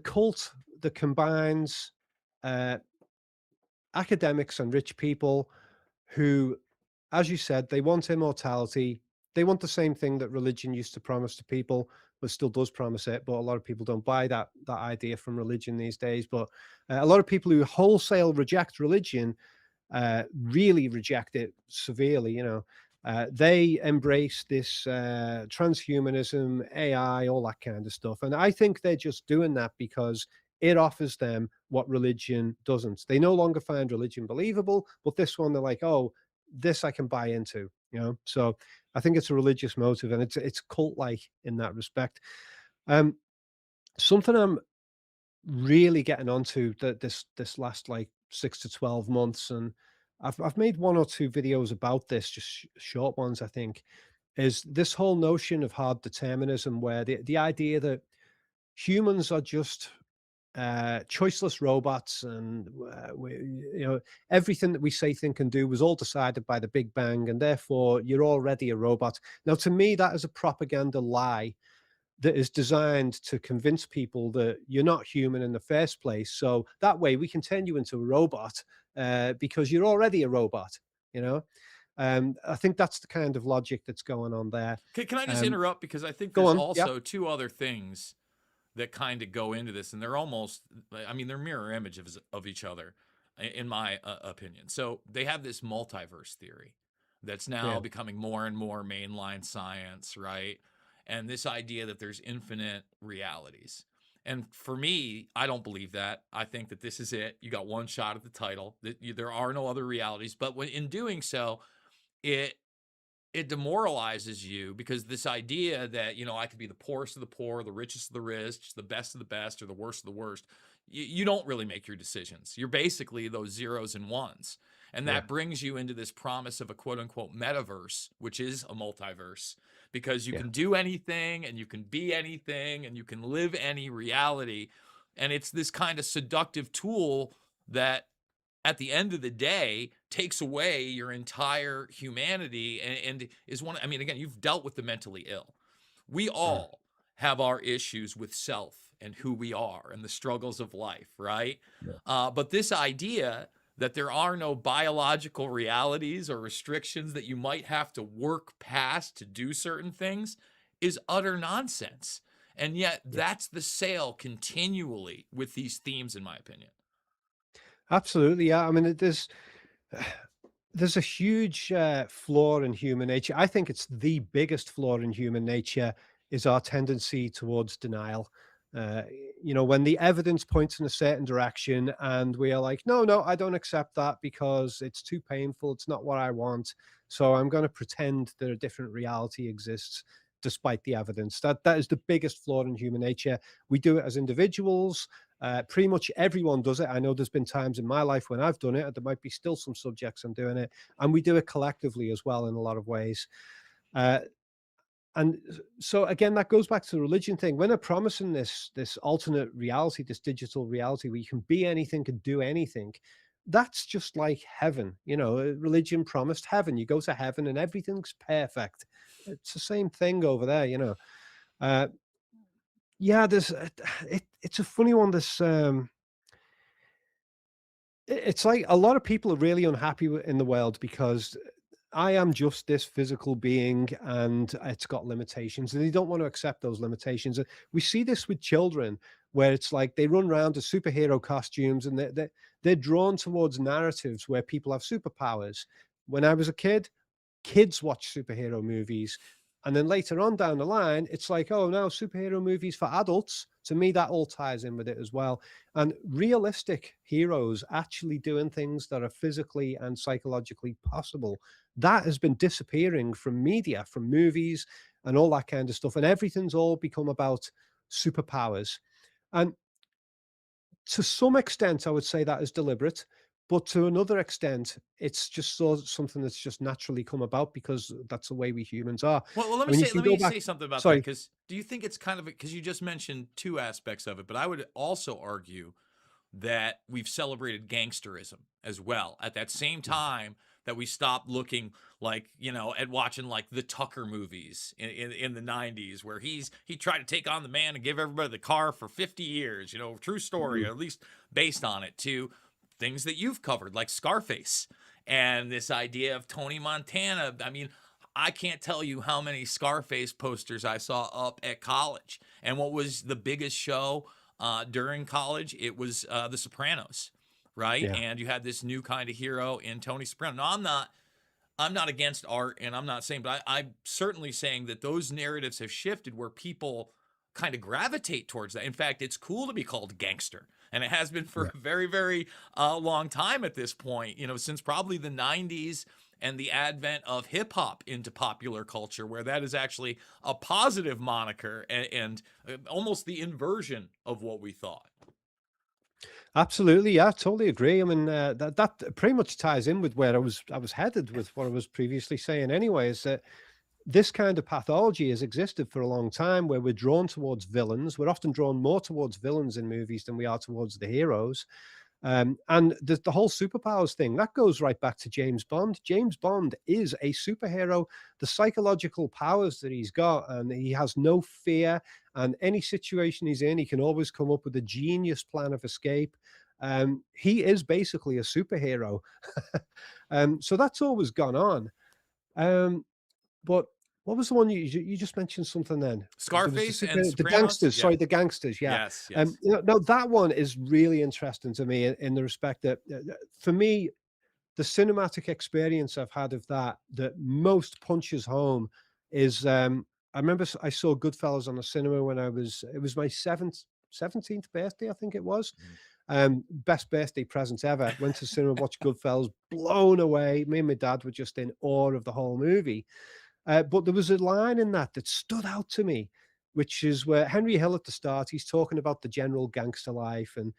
cult that combines uh, academics and rich people who, as you said, they want immortality. They want the same thing that religion used to promise to people, but still does promise it. But a lot of people don't buy that idea from religion these days. But a lot of people who wholesale reject religion really reject it severely. They embrace this transhumanism, AI, all that kind of stuff, and I think they're just doing that because it offers them what religion doesn't. They no longer find religion believable, but this one they're like, oh, this I can buy into. So I think it's a religious motive, and it's cult like in that respect. Um, Something I'm really getting onto this last like 6 to 12 months, and I've made one or two videos about this, just short ones, I think, is this whole notion of hard determinism, where the idea that humans are just choiceless robots, and everything that we say, think, and do was all decided by the Big Bang, and therefore you're already a robot. Now, to me, that is a propaganda lie that is designed to convince people that you're not human in the first place. So that way we can turn you into a robot because you're already a robot, you know? I think that's the kind of logic that's going on there. Can I just Um, interrupt, because I think Go there's on. Yeah. also two other things that kind of go into this, and they're almost, I mean, they're mirror images of each other, in my opinion. So they have this multiverse theory that's now Yeah. becoming more and more mainline science, right? And this idea that there's infinite realities. And for me, I don't believe that. I think that this is it. You got one shot at the title. That there are no other realities. But when in doing so, it it demoralizes you, because this idea that, I could be the poorest of the poor, the richest of the rich, the best of the best, or the worst of the worst. You don't really make your decisions. You're basically those zeros and ones. And Yeah. that brings you into this promise of a quote unquote metaverse, which is a multiverse, because you Yeah. can do anything and you can be anything and you can live any reality. And it's this kind of seductive tool that at the end of the day takes away your entire humanity, and is one. I mean, again, you've dealt with the mentally ill. We Mm. all have our issues with self and who we are and the struggles of life, right? Yeah. But this idea that there are no biological realities or restrictions that you might have to work past to do certain things is utter nonsense. And yet Yeah. that's the sale continually with these themes, in my opinion. Absolutely. Yeah. I mean, there's a huge flaw in human nature. I think it's the biggest flaw in human nature is our tendency towards denial. Uh, when the evidence points in a certain direction and we are like, no, no, I don't accept that because it's too painful. It's not what I want. So I'm going to pretend that a different reality exists despite the evidence. That is the biggest flaw in human nature. We do it as individuals. Pretty much everyone does it. I know there's been times in my life when I've done it, and there might be still some subjects I'm doing it, and we do it collectively as well in a lot of ways. Uh, and so again, that goes back to the religion thing. When they're promising this alternate reality, this digital reality where you can be anything, can do anything, that's just like heaven. Religion promised heaven. You go to heaven and everything's perfect. It's the same thing over there. Uh, yeah, it's a funny one. It's like a lot of people are really unhappy in the world because I am just this physical being and it's got limitations, and they don't want to accept those limitations. And we see this with children where it's like they run around as superhero costumes, and they're drawn towards narratives where people have superpowers. When I was a kid, kids watch superhero movies. And then later on down the line, it's like, oh, now superhero movies for adults. To me, that all ties in with it as well. And realistic heroes actually doing things that are physically and psychologically possible, that has been disappearing from media, from movies, and all that kind of stuff. And everything's all become about superpowers. And to some extent, I would say that is deliberate, but to another extent, it's just something that's just naturally come about because that's the way we humans are. Well, let I me mean, you say can let go me back. say something about that, Sorry. because do you think it's kind of, because you just mentioned two aspects of it, but I would also argue that we've celebrated gangsterism as well. At that same Mm. time, that we stopped looking like, at watching like the Tucker movies in the 90s, where he tried to take on the man and give everybody the car for 50 years, true story, Mm. or at least based on it, to things that you've covered, like Scarface and this idea of Tony Montana. I mean, I can't tell you how many Scarface posters I saw up at college. And what was the biggest show during college? It was The Sopranos, right? Yeah. And you had this new kind of hero in Tony Soprano. Now, I'm not against art, and I'm not saying, but I'm certainly saying that those narratives have shifted where people kind of gravitate towards that. In fact, it's cool to be called gangster, and it has been for Yeah. a very, very long time at this point, since probably the 90s and the advent of hip hop into popular culture, where that is actually a positive moniker and almost the inversion of what we thought. Absolutely, yeah, totally agree. I mean, that pretty much ties in with where I was headed with what I was previously saying. Anyway, is that this kind of pathology has existed for a long time, where we're drawn towards villains. We're often drawn more towards villains in movies than we are towards the heroes. And the whole superpowers thing that goes right back to James Bond. James Bond is a superhero. The psychological powers that he's got, and he has no fear. And any situation he's in, he can always come up with a genius plan of escape. He is basically a superhero. So that's always gone on. Um, but what was the one you just mentioned something then? There was the Scarface and superhero, the Sopranos? gangsters. Yeah. Sorry, the gangsters. Yeah. Yes, yes. No, that one is really interesting to me in the respect that for me, the cinematic experience I've had of that most punches home is I remember I saw Goodfellas on the cinema when it was my 17th birthday, I think it was. Mhm. Best birthday present ever. Went to cinema, watched Goodfellas, blown away. Me and my dad were just in awe of the whole movie. But there was a line in that stood out to me, which is where Henry Hill at the start, he's talking about the general gangster life. And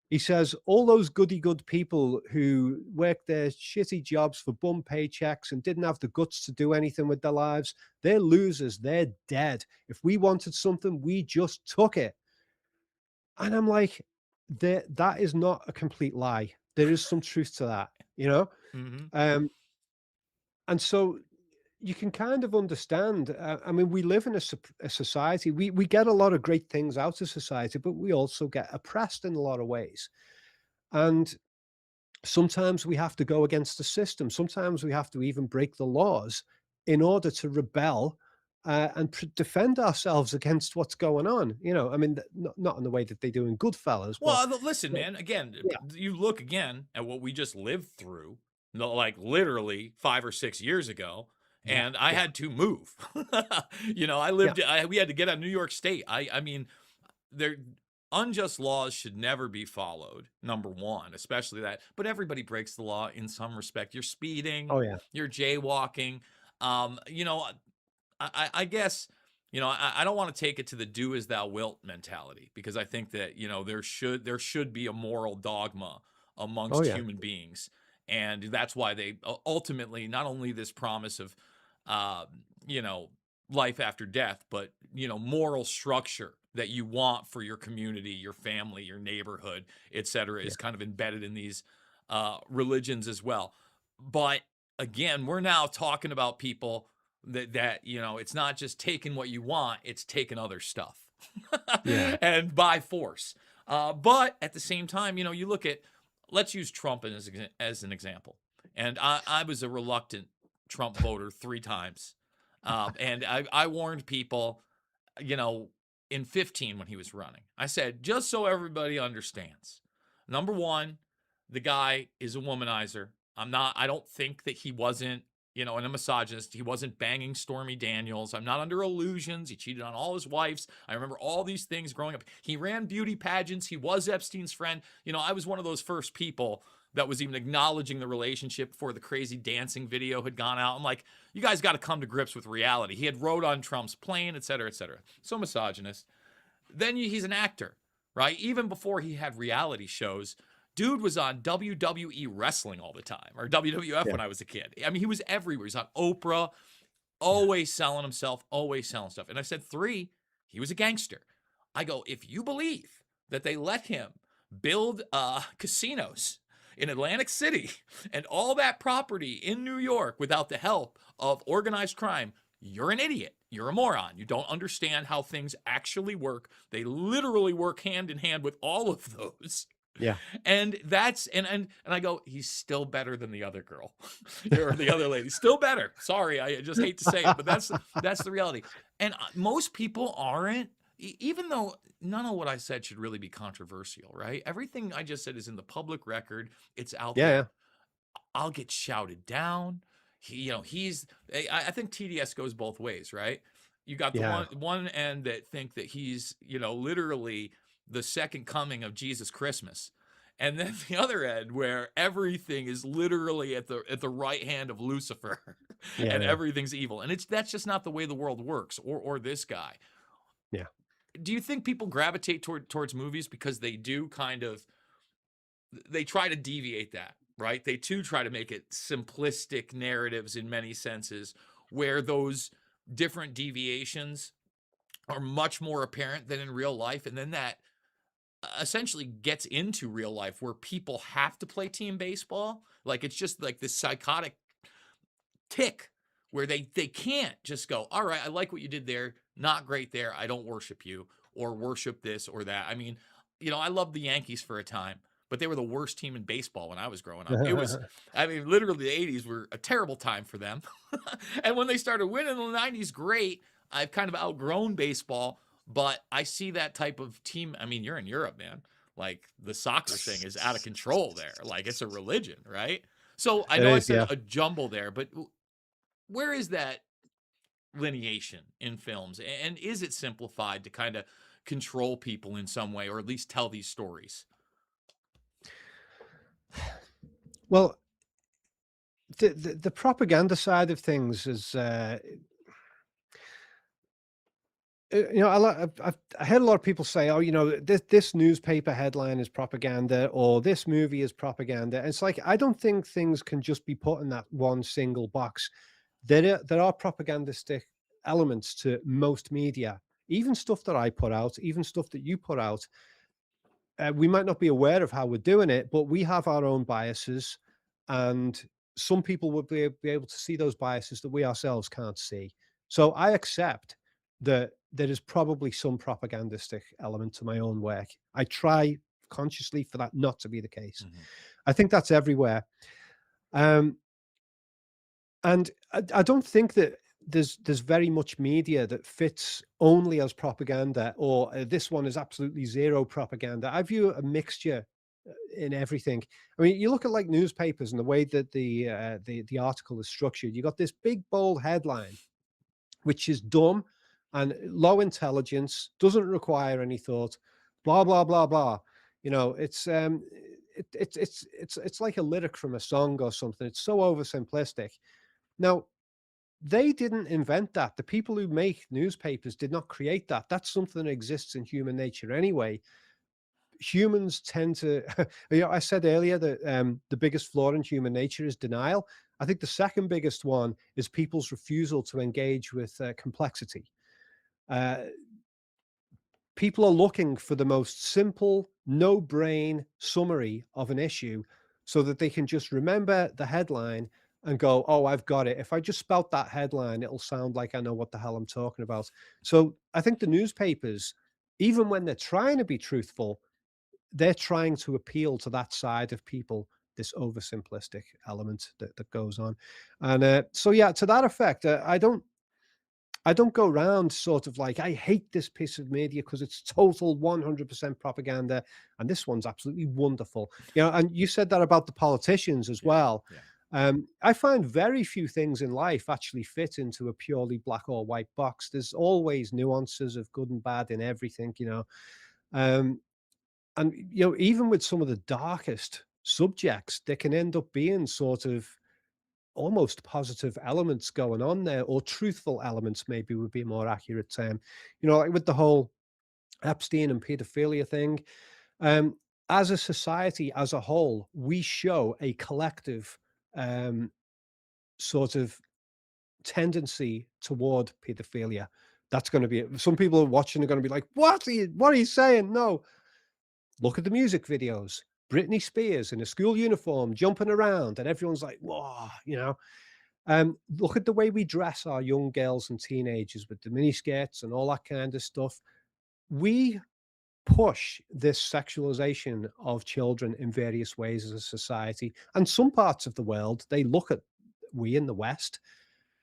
he says, all those goody good people who worked their shitty jobs for bum paychecks and didn't have the guts to do anything with their lives, they're losers. They're dead. If we wanted something, we just took it. And I'm like, that is not a complete lie. There is some truth to that, you know? Mhm. Um, and so you can kind of understand. I mean, we live in a society. We get a lot of great things out of society, but we also get oppressed in a lot of ways. And sometimes we have to go against the system. Sometimes we have to even break the laws in order to rebel and defend ourselves against what's going on. I mean, not in the way that they do in Goodfellas, but, Well, listen, but man. Again, yeah, you look again at what we just lived through, like literally 5 or 6 years ago, yeah, and I yeah, had to move. I yeah, lived. We had to get out of New York State. I mean, there unjust laws should never be followed. Number one, especially that. But everybody breaks the law in some respect. You're speeding, oh yeah, you're jaywalking. Um, you know, I guess, I don't want to take it to the do as thou wilt mentality, because I think that, there should be a moral dogma oh amongst yeah, human beings. And that's why they ultimately, not only this promise of, uh, you know, life after death, but, moral structure that you want for your community, your family, your neighborhood, et cetera, yeah, is kind of embedded in these religions as well. But again, we're now talking about people that it's not just taking what you want, it's taking other stuff yeah, and by force. But at the same time, you look at, let's use Trump as an example. And I was a reluctant Trump voter 3 times. And I warned people, you know, in 15 when he was running. I said, just so everybody understands, number one, the guy is a womanizer. I don't think that he wasn't, and a misogynist. He wasn't banging Stormy Daniels. I'm not under illusions. He cheated on all his wives. I remember all these things growing up. He ran beauty pageants. He was Epstein's friend. I was one of those first people that was even acknowledging the relationship before the crazy dancing video had gone out. I'm like, you guys got to come to grips with reality. He had rode on Trump's plane, et cetera, et cetera. So misogynist. Then he's an actor, right? Even before he had reality shows, dude was on WWE wrestling all the time, or WWF yeah, when I was a kid. I mean, he was everywhere. He's on Oprah, yeah, always selling himself, always selling stuff. And I said, three, he was a gangster. I go, if you believe that they let him build casinos in Atlantic City and all that property in New York without the help of organized crime, you're an idiot. You're a moron. You don't understand how things actually work. They literally work hand in hand with all of those. Yeah. And that's and I go, he's still better than the other girl or the other lady. Still better. Sorry, I just hate to say it, but that's the reality. And most people aren't, even though none of what I said should really be controversial, right? Everything I just said is in the public record. It's out Yeah, yeah. there. I'll get shouted down. He's. I think TDS goes both ways, right? You got the Yeah. one end that think that he's, literally the second coming of Jesus Christmas, and then the other end where everything is literally at the right hand of Lucifer, Yeah, and yeah. everything's evil, and that's just not the way the world works, or this guy. Yeah. Do you think people gravitate towards movies because they do kind of they try to deviate that, right? They too try to make it simplistic narratives in many senses, where those different deviations are much more apparent than in real life. And then that essentially gets into real life where people have to play team baseball. Like it's just like this psychotic tick where they can't just go, all right, I like what you did there, not great there, I don't worship you, or worship this or that. I mean, I loved the Yankees for a time, but they were the worst team in baseball when I was growing up. It was, I mean, literally the 80s were a terrible time for them. And when they started winning in the 90s, great. I've kind of outgrown baseball, but I see that type of team. I mean, you're in Europe, man. Like the soccer thing is out of control there. Like it's a religion, right? So I It know I is, said yeah. a jumble there, but where is that lineation in films? And is it simplified to kind of control people in some way, or at least tell these stories? Well, the propaganda side of things is, I heard a lot of people say, "Oh, this newspaper headline is propaganda, or this movie is propaganda." And it's like I don't think things can just be put in that one single box. There are propagandistic elements to most media, even stuff that I put out, even stuff that you put out. We might not be aware of how we're doing it, but we have our own biases, and some people would be able to see those biases that we ourselves can't see. So I accept that there is probably some propagandistic element to my own work. I try consciously for that not to be the case. Mhm. I think that's everywhere. Um, and I don't think that there's very much media that fits only as propaganda, or this one is absolutely zero propaganda. I view a mixture in everything. I mean, you look at like newspapers and the way that the article is structured. You got this big bold headline, which is dumb and low intelligence, doesn't require any thought, blah blah blah blah. It's like a lyric from a song or something. It's so oversimplistic. Now, they didn't invent that. The people who make newspapers did not create that. That's something that exists in human nature anyway. Humans tend to, I said earlier that the biggest flaw in human nature is denial. I think the second biggest one is people's refusal to engage with complexity. Uh, People are looking for the most simple, no brain summary of an issue so that they can just remember the headline and go, oh, I've got it. If I just spout that headline, it'll sound like I know what the hell I'm talking about. So I think the newspapers, even when they're trying to be truthful, they're trying to appeal to that side of people, this oversimplistic element that goes on. And so, yeah, to that effect, I don't go around sort of like, I hate this piece of media because it's total 100% propaganda. And this one's absolutely wonderful. And you said that about the politicians as Yeah, well. yeah. I find very few things in life actually fit into a purely black or white box. There's always nuances of good and bad in everything. Um, and, even with some of the darkest subjects, there can end up being sort of almost positive elements going on there, or truthful elements, maybe would be a more accurate term. Like with the whole Epstein and pedophilia thing. Um, as a society as a whole, we show a collective um, sort of tendency toward pedophilia. That's going to be some people watching are going to be like, what are you saying? No, look at the music videos. Britney Spears in a school uniform jumping around, and everyone's like, "Whoa," you know. Look at the way we dress our young girls and teenagers with the mini skirts and all that kind of stuff. We push this sexualization of children in various ways as a society. And some parts of the world, they look at we in the West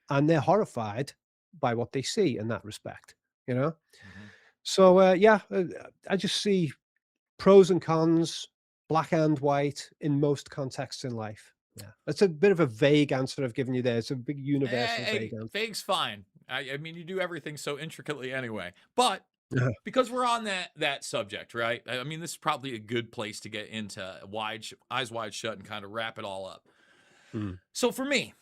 and they're horrified by what they see in that respect, you know? Mhm. So, I just see pros and cons, black and white in most contexts in life. Yeah. That's a bit of a vague answer I've given you there. It's a big universal vague Hey, answer. vague's fine. I mean, you do everything so intricately anyway. But Yeah. because we're on that subject, right? I mean, this is probably a good place to get into Eyes Wide Shut and kind of wrap it all up. Mm. So for me,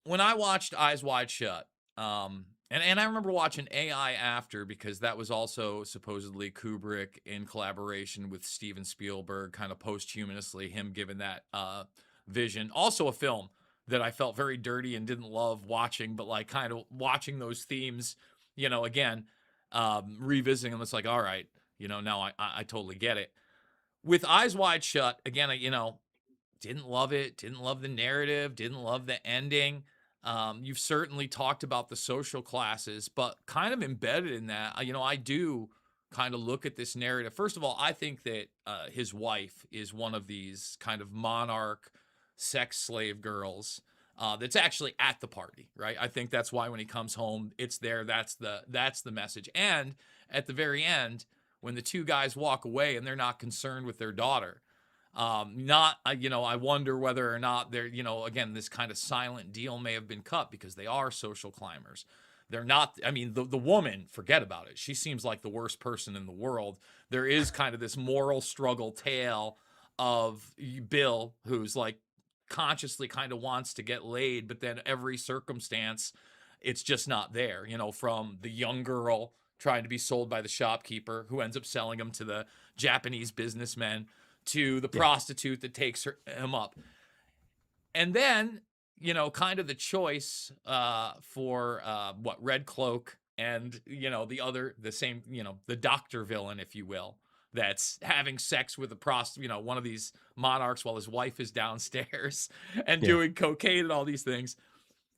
when I watched Eyes Wide Shut, and I remember watching AI after because that was also supposedly Kubrick in collaboration with Steven Spielberg, kind of posthumously him giving that vision. Also a film that I felt very dirty and didn't love watching, but like kind of watching those themes, again, revisiting them. It's like, all right, now I totally get it. With Eyes Wide Shut, again, didn't love it, didn't love the narrative, didn't love the ending. You've certainly talked about the social classes, but kind of embedded in that, I do kind of look at this narrative. First of all, I think that his wife is one of these kind of monarch sex slave girls that's actually at the party, right? I think that's why when he comes home, it's there. That's the message. And at the very end, when the two guys walk away and they're not concerned with their daughter, not I wonder whether or not they're, again, this kind of silent deal may have been cut because they are social climbers. They're not, I mean, the woman, forget about it, she seems like the worst person in the world. There is kind of this moral struggle tale of Bill, who's like consciously kind of wants to get laid, but then every circumstance it's just not there, from the young girl trying to be sold by the shopkeeper who ends up selling him to the Japanese businessmen, to the Yeah. prostitute that takes him up. And then, kind of the choice for what Red Cloak and, the same, the doctor villain, if you will, that's having sex with a prostitute, one of these monarchs while his wife is downstairs and Yeah. doing cocaine and all these things.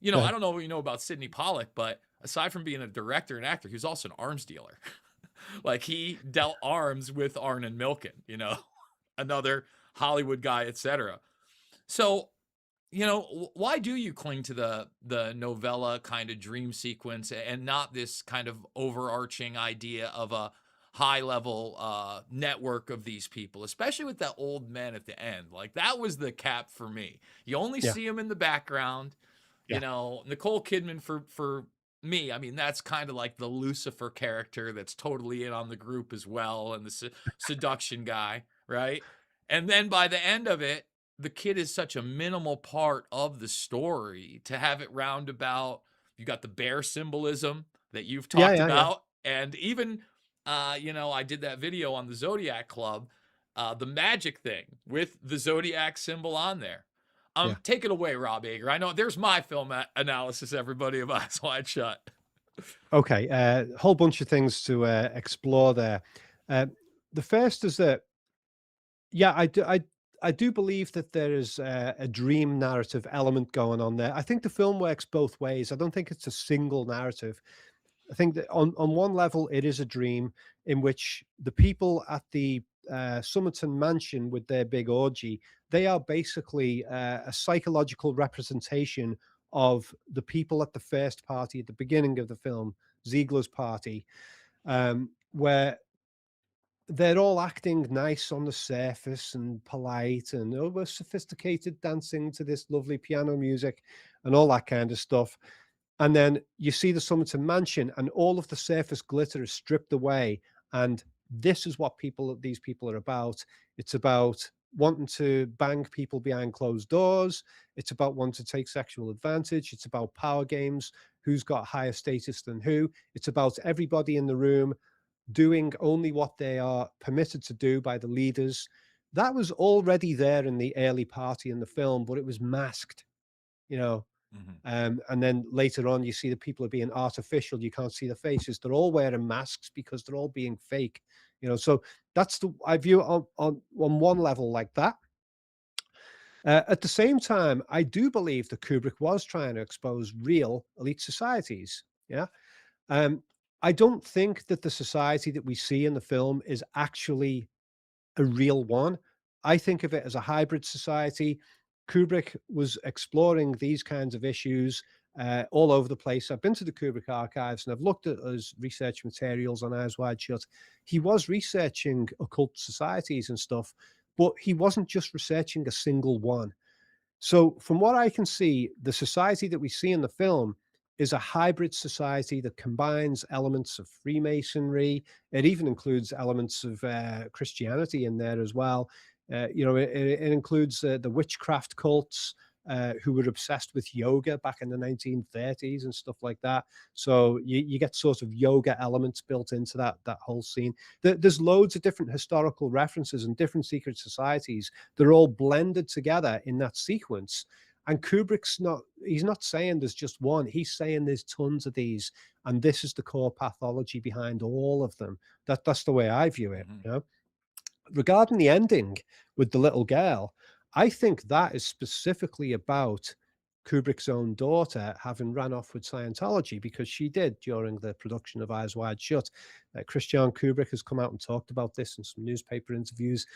I don't know what you know about Sidney Pollack, but aside from being a director and actor, he was also an arms dealer. Like he dealt arms with Arnon Milken, another Hollywood guy, etc. So, why do you cling to the novella kind of dream sequence and not this kind of overarching idea of a high level network of these people, especially with that old man at the end? Like that was the cap for me. You only Yeah. see him in the background. Yeah. Nicole Kidman for me, I mean, that's kind of like the Lucifer character that's totally in on the group as well, and the seduction guy, right? And then by the end of it, the kid is such a minimal part of the story to have it roundabout. You got the bear symbolism that you've Yeah. talked Yeah. Yeah. about, and even, I did that video on the Zodiac Club, the magic thing with the Zodiac symbol on there. Yeah. Take it away, Rob Ager. I know there's my film analysis, everybody, of Eyes Wide Shut. Okay, a whole bunch of things to explore there. Uh, the first is that, yeah, I do believe that there is a dream narrative element going on there. I think the film works both ways. I don't think it's a single narrative. I think that on one level, it is a dream in which the people at the Somerton mansion with their big orgy, they are basically a psychological representation of the people at the first party at the beginning of the film, Ziegler's party, where they're all acting nice on the surface and polite and over sophisticated dancing to this lovely piano music and all that kind of stuff. And then you see the Somerton mansion and all of the surface glitter is stripped away. And this is what these people are about. It's about wanting to bang people behind closed doors. It's about wanting to take sexual advantage. It's about power games. Who's got higher status than who? It's about everybody in the room doing only what they are permitted to do by the leaders. That was already there in the early party in the film, but it was masked, you know. Mhm. And then later on, you see the people are being artificial. You can't see the faces. They're all wearing masks because they're all being fake, So that's the I view it on one level like that. At the same time, I do believe that Kubrick was trying to expose real elite societies. Yeah. Um, I don't think that the society that we see in the film is actually a real one. I think of it as a hybrid society. Kubrick was exploring these kinds of issues all over the place. I've been to the Kubrick archives and I've looked at his research materials on Eyes Wide Shut. He was researching occult societies and stuff, but he wasn't just researching a single one. So, from what I can see, the society that we see in the film is a hybrid society that combines elements of Freemasonry. It even includes elements of Christianity in there as well. It includes the witchcraft cults who were obsessed with yoga back in the 1930s and stuff like that. So you get sort of yoga elements built into that whole scene. There's loads of different historical references and different secret societies. They're all blended together in that sequence. And he's not saying there's just one. He's saying there's tons of these. And this is the core pathology behind all of them. That's the way I view it. Mhm. Regarding the ending with the little girl, I think that is specifically about Kubrick's own daughter having ran off with Scientology, because she did during the production of Eyes Wide Shut. Christian Kubrick has come out and talked about this in some newspaper interviews.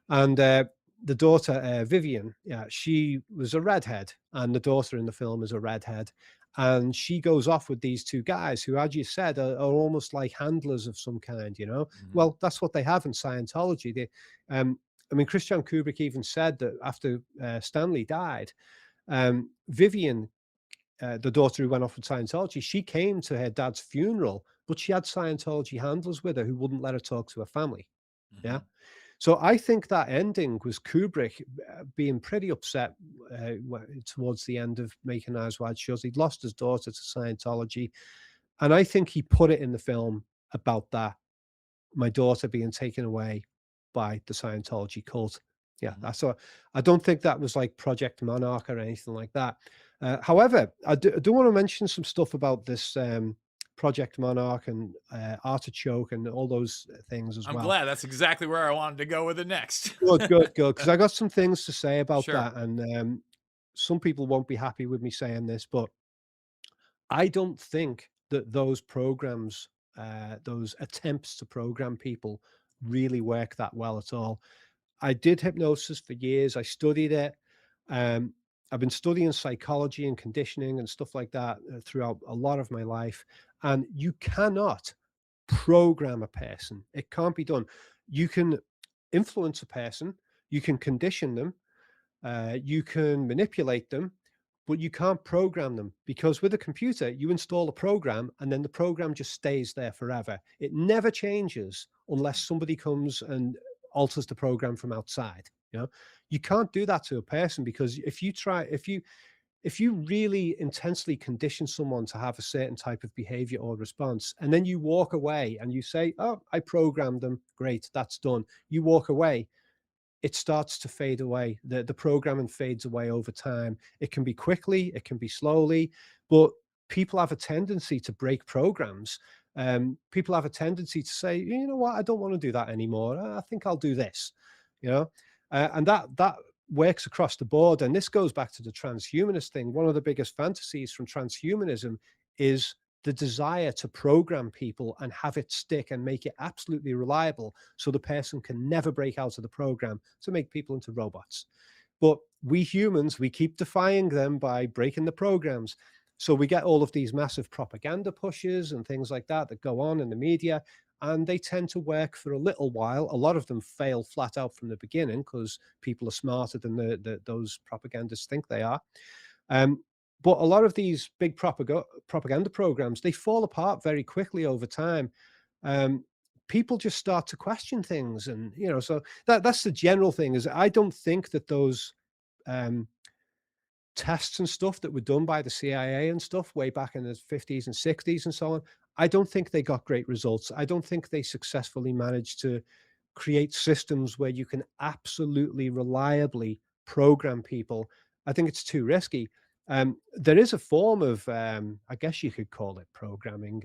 And the daughter, Vivian, yeah, she was a redhead, and the daughter in the film is a redhead. And she goes off with these two guys who, as you said, are almost like handlers of some kind. Mhm. Well, that's what they have in Scientology. I mean, Christian Kubrick even said that after Stanley died, Vivian, the daughter who went off with Scientology, she came to her dad's funeral, but she had Scientology handlers with her who wouldn't let her talk to her family. Yeah. Mhm. So I think that ending was Kubrick being pretty upset towards the end of making Eyes Wide Shut. He'd lost his daughter to Scientology, and I think he put it in the film about that, my daughter being taken away by the Scientology cult. Yeah, Mhm. that's what I don't think that was like Project Monarch or anything like that. However, I do want to mention some stuff about this Project Monarch and Artichoke and all those things as I'm well. glad. That's exactly where I wanted to go with it next. Good, good, good. Because I got some things to say about Sure. that, and some people won't be happy with me saying this, but I don't think that those programs, those attempts to program people, really work that well at all. I did hypnosis for years. I studied it. Um, I've been studying psychology and conditioning and stuff like that throughout a lot of my life. And you cannot program a person. It can't be done. You can influence a person, you can condition them, you can manipulate them, but you can't program them, because with a computer, you install a program and then the program just stays there forever. It never changes unless somebody comes and alters the program from outside. You can't do that to a person, because if you really intensely condition someone to have a certain type of behavior or response, and then you walk away and you say, "Oh, I programmed them. Great, that's done." You walk away, it starts to fade away. The programming fades away over time. It can be quickly, it can be slowly, but people have a tendency to break programs. People have a tendency to say, you know what, I don't want to do that anymore. I think I'll do this, you know, and that works across the board. And this goes back to the transhumanist thing. One of the biggest fantasies from transhumanism is the desire to program people and have it stick and make it absolutely reliable, so the person can never break out of the program, to make people into robots. But we humans, we keep defying them by breaking the programs. So we get all of these massive propaganda pushes and things like that go on in the media, and they tend to work for a little while. A lot of them fail flat out from the beginning because people are smarter than those propagandists think they are. Um, but a lot of these big propaganda programs, they fall apart very quickly over time. Um, People just start to question things, and so that's the general thing. Is I don't think that those um, tests and stuff that were done by the CIA and stuff way back in the 50s and 60s and so on, I don't think they got great results. I don't think they successfully managed to create systems where you can absolutely reliably program people. I think it's too risky. There is a form of, I guess you could call it programming.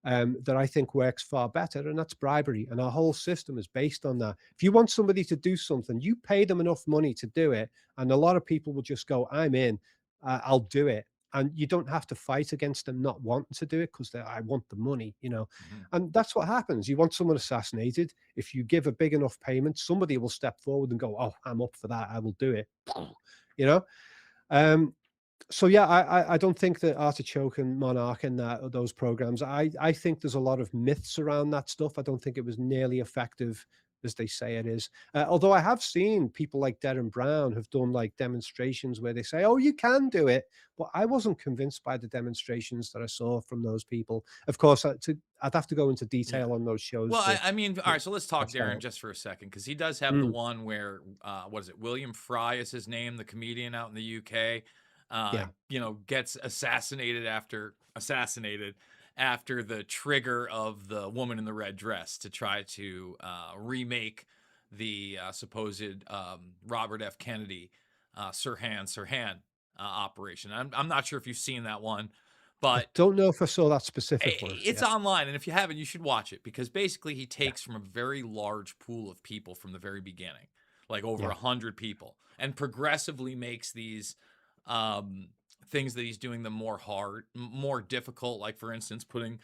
that I think works far better, and that's bribery. And our whole system is based on that. If you want somebody to do something, you pay them enough money to do it, and a lot of people will just go, "I'm in, I'll do it." And you don't have to fight against them not wanting to do it because I want the money, you know. Mhm. And that's what happens. You want someone assassinated. If you give a big enough payment, somebody will step forward and go, "Oh, I'm up for that. I will do it." You know. Um, so yeah, I don't think that Artichoke and Monarch and that those programs. I think there's a lot of myths around that stuff. I don't think it was nearly effective as they say it is. Although I have seen people like Derren Brown have done like demonstrations where they say, "Oh, you can do it," but I wasn't convinced by the demonstrations that I saw from those people. Of course, I'd have to go into Yeah. detail on those Well, shows I mean, all right. So let's talk flesh that Darren out. just for a second, because he does have the Mm, one where, what is it? William Fry is his name, the comedian out in the UK. yeah, Gets assassinated after the trigger of the woman in the red dress to try to remake the supposed Robert F. Kennedy Sirhan operation. I'm not sure if you've seen that one, I but don't know if I saw that specific one. it's Yeah, online, and if you haven't, you should watch it, because basically he yeah, takes from a very large pool of people from the very beginning, like over yeah, 100 people, and progressively makes these um, things that he's doing them more difficult. Like, for instance, putting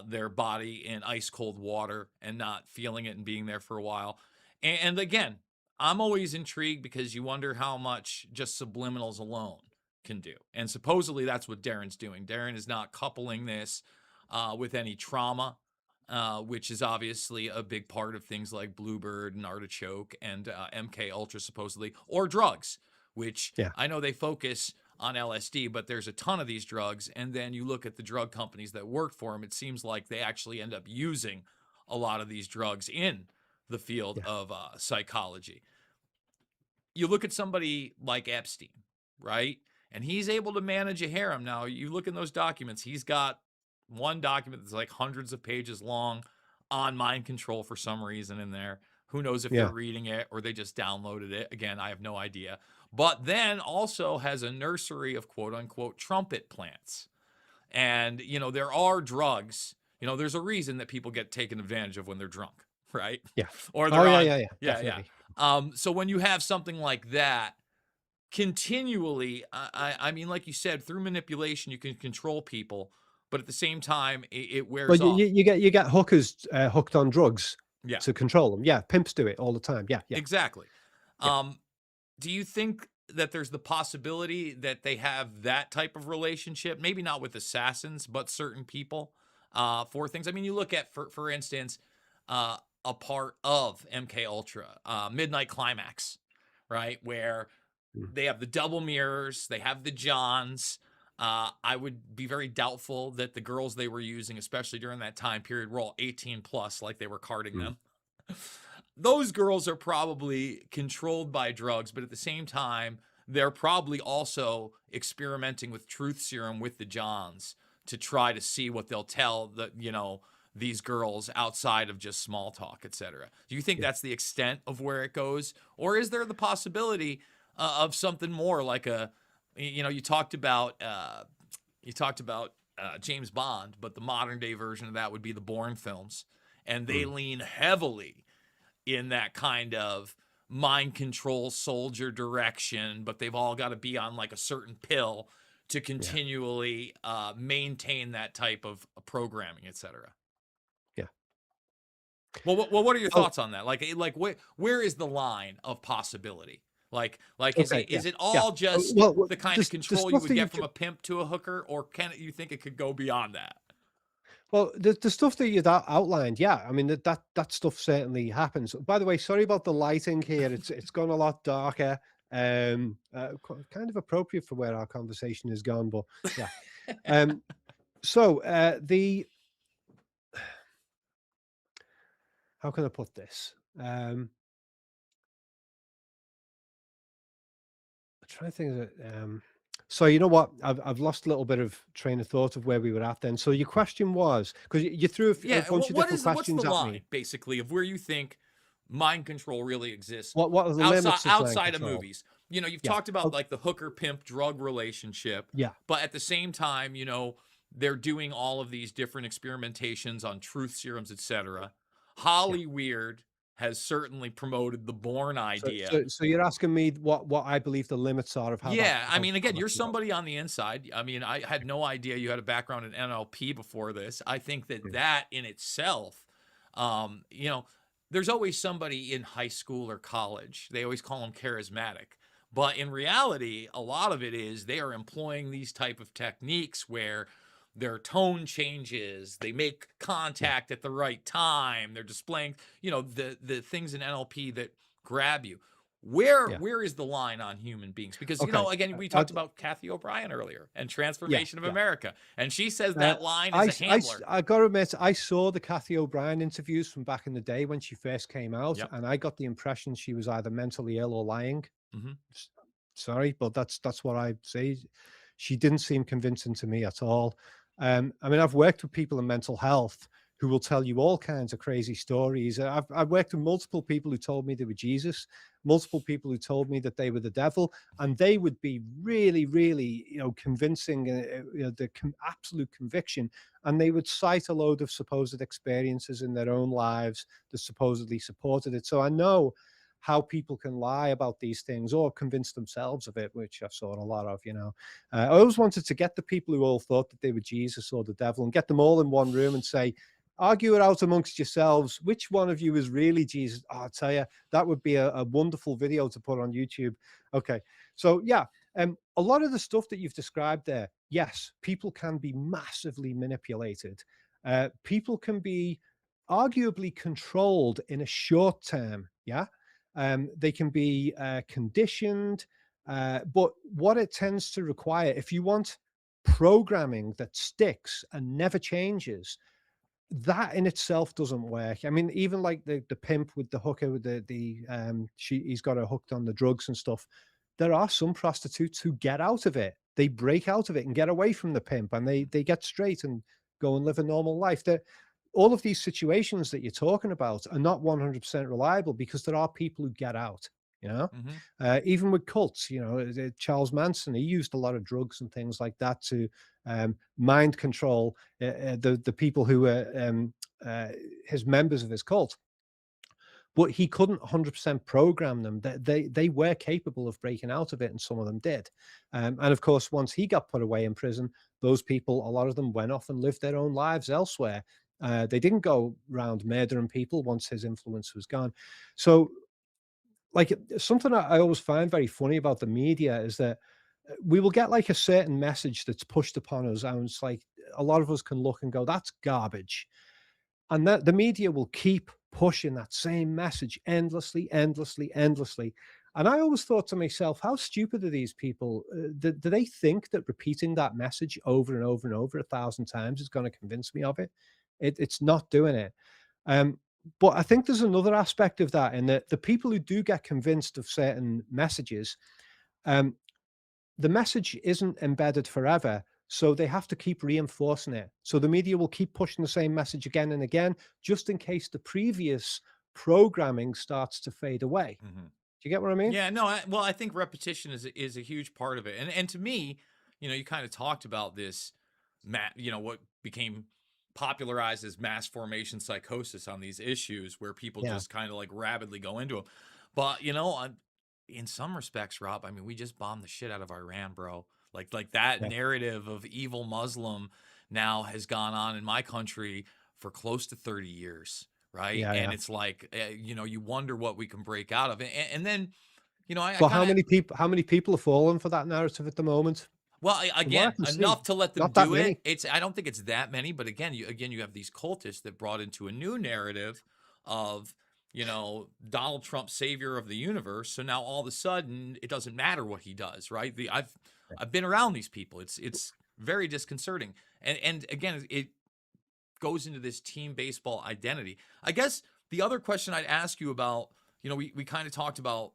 their body in ice cold water and not feeling it and being there for a while. And again, I'm always intrigued because you wonder how much just subliminals alone can do. And supposedly that's what Darren's doing. Darren is not coupling this with any trauma, which is obviously a big part of things like Bluebird and Artichoke and MK Ultra, supposedly, or drugs, which yeah. I know they focus on LSD, but there's a ton of these drugs. And then you look at the drug companies that work for them, it seems like they actually end up using a lot of these drugs in the field Yeah. of psychology. You look at somebody like Epstein, right? And he's able to manage a harem. Now, you look in those documents, he's got one document that's like hundreds of pages long on mind control for some reason in there. Who knows if they're Yeah. reading it or they just downloaded it? Again, I have no idea. But then also has a nursery of quote unquote trumpet plants. And, there are drugs. There's a reason that people get taken advantage of when they're drunk, right? Yeah. Or Oh, they're yeah, on, yeah, yeah, yeah, yeah. definitely. So when you have something like that, continually, I mean, like you said, through manipulation, you can control people, but at the same time, it Well, wears you off. you you get hookers, hooked on drugs Yeah, to control them. Yeah, pimps do it all the time. Yeah, yeah, exactly. yeah. Um, do you think that there's the possibility that they have that type of relationship? Maybe not with assassins, but certain people for things. I mean, you look at, for instance, a part of MK Ultra, Midnight Climax, right, where Mm, they have the double mirrors, they have the Johns. I would be very doubtful that the girls they were using, especially during that time period, were all 18 plus, like they were carding mm. them. Those girls are probably controlled by drugs, but at the same time, they're probably also experimenting with truth serum with the Johns to try to see what they'll tell these girls outside of just small talk, etc. Do you think Yeah. that's the extent of where it goes, or is there the possibility of something more like you talked about James Bond, but the modern day version of that would be the Bourne films, and they Mm, lean heavily in that kind of mind control soldier direction, but they've all got to be on like a certain pill to yeah, continually maintain that type of programming, etc. yeah. What are your Oh, thoughts on that? Like where is the line of possibility? Like is okay, it yeah, is it yeah. all just Well, the kind of the control you stuff would that get you've from a pimp to a hooker, or can you think it could go beyond that? well, the stuff that you that outlined, yeah, I mean, that stuff certainly happens. By the way, sorry about the lighting here. It's gone a lot darker, kind of appropriate for where our conversation has gone, but yeah. Um, so, the how can I put this? I'm trying to think of it. So you know what? I've lost a little bit of train of thought of where we were at then. So your question was because you threw a Yeah, bunch of different what's the questions at line me. basically of where you think mind control really exists What are the outside limits of mind outside of control? movies? You've Yeah. talked about Oh, like the hooker pimp drug relationship, yeah. but at the same time, they're doing all of these different experimentations on truth serums, etc. Yeah. Holly Weird has certainly promoted the Born So idea. so you're asking me what I believe the limits are of Yeah, I mean, how again, that you're can go. somebody on the inside. I mean, I had no idea you had a background in NLP before this. I think that Mm. that in itself, you know, there's always somebody in high school or college. They always call them charismatic. But in reality, a lot of it is they are employing these type of techniques where their tone changes, they make Yeah, contact at the right time, they're displaying, the things in NLP that grab you. Where yeah. where is the line on human beings? Because, Okay. again, we I talked about Kathy O'Brien earlier and yeah, Transformation of yeah. America, and she says Uh, that line is a handler. I gotta admit, I saw the Kathy O'Brien interviews from back in the day when she first came out, Yep. and I got the impression she was either mentally ill or lying. Mhm. S Sorry, but that's what I say. She didn't seem convincing to me at all. I mean, I've worked with people in mental health who will tell you all kinds of crazy stories. I've worked with multiple people who told me they were Jesus, multiple people who told me that they were the devil, and they would be really, really, convincing, the absolute conviction, and they would cite a load of supposed experiences in their own lives that supposedly supported it. So I know how people can lie about these things or convince themselves of it, which I've saw a lot of, I always wanted to get the people who all thought that they were Jesus or the devil and get them all in one room and say, argue it out amongst yourselves. Which one of you is really Jesus? Oh, I'll tell you, that would be a wonderful video to put on YouTube. Okay. So, yeah, a lot of the stuff that you've described there, yes, people can be massively manipulated. People can be arguably controlled in a short term. Yeah. They can be conditioned, but what it tends to require, if you want programming that sticks and never changes, that in itself doesn't work. I mean, even like the pimp with the hooker with he's got her hooked on the drugs and stuff. There are some prostitutes who get out of it. They break out of it and get away from the pimp, and they get straight and go and live a normal life. That all of these situations that you're talking about are not 100% reliable because there are people who get out. You know, Mhm. even with cults, Charles Manson, he used a lot of drugs and things like that to mind control the people who were his members of his cult. But he couldn't 100% program them. They were capable of breaking out of it, and some of them did. And of course, once he got put away in prison, those people, a lot of them, went off and lived their own lives elsewhere. They didn't go around murdering people once his influence was gone. So, like, something I always find very funny about the media is that we will get like a certain message that's pushed upon us, and it's like a lot of us can look and go, "That's garbage," and that the media will keep pushing that same message endlessly, endlessly, endlessly. And I always thought to myself, how stupid are these people? Do they think that repeating that message over and over and over 1,000 times is going to convince me of it? It's not doing it. Um, but I think there's another aspect of that, in that the people who do get convinced of certain messages, um, the message isn't embedded forever. So they have to keep reinforcing it. So the media will keep pushing the same message again and again, just in case the previous programming starts to fade away. Mhm. Do you get what I mean? Yeah, no, I think repetition is a huge part of it, and to me, you kind of talked about this, what became popularized as mass formation psychosis on these issues, where people Yeah. just kind of like rapidly go into them. But in some respects, Rob, I mean, we just bombed the shit out of Iran, bro. Like that Yeah. narrative of evil Muslim now has gone on in my country for close to 30 years. Right. Yeah. And Yeah. it's like, you wonder what we can break out of. And then, I But kind of, how many people are falling for that narrative at the moment? well, From what I again, can see, enough to let them not that do it. many. I don't think it's that many, but again, you have these cultists that brought into a new narrative of, Donald Trump, savior of the universe. So now all of a sudden, it doesn't matter what he does, right? I've been around these people. It's very disconcerting, and again, it goes into this team baseball identity. I guess the other question I'd ask you about, we kind of talked about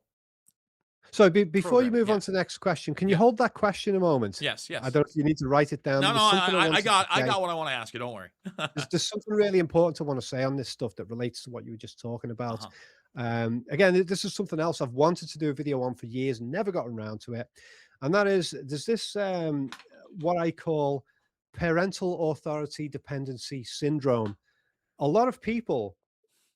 So before you programming. move Yeah, on to the next question, can you yeah, hold that question a moment? yes, I yes. don't know if you need to write it down. No, no, There's something I I wanted to got say. what I want to ask you. Don't worry. There's something really important I want to say on this stuff that relates to what you were just talking about. Uh-huh. Again, this is something else I've wanted to do a video on for years and never gotten around to it. And that is, there's this what I call parental authority dependency syndrome. A lot of people,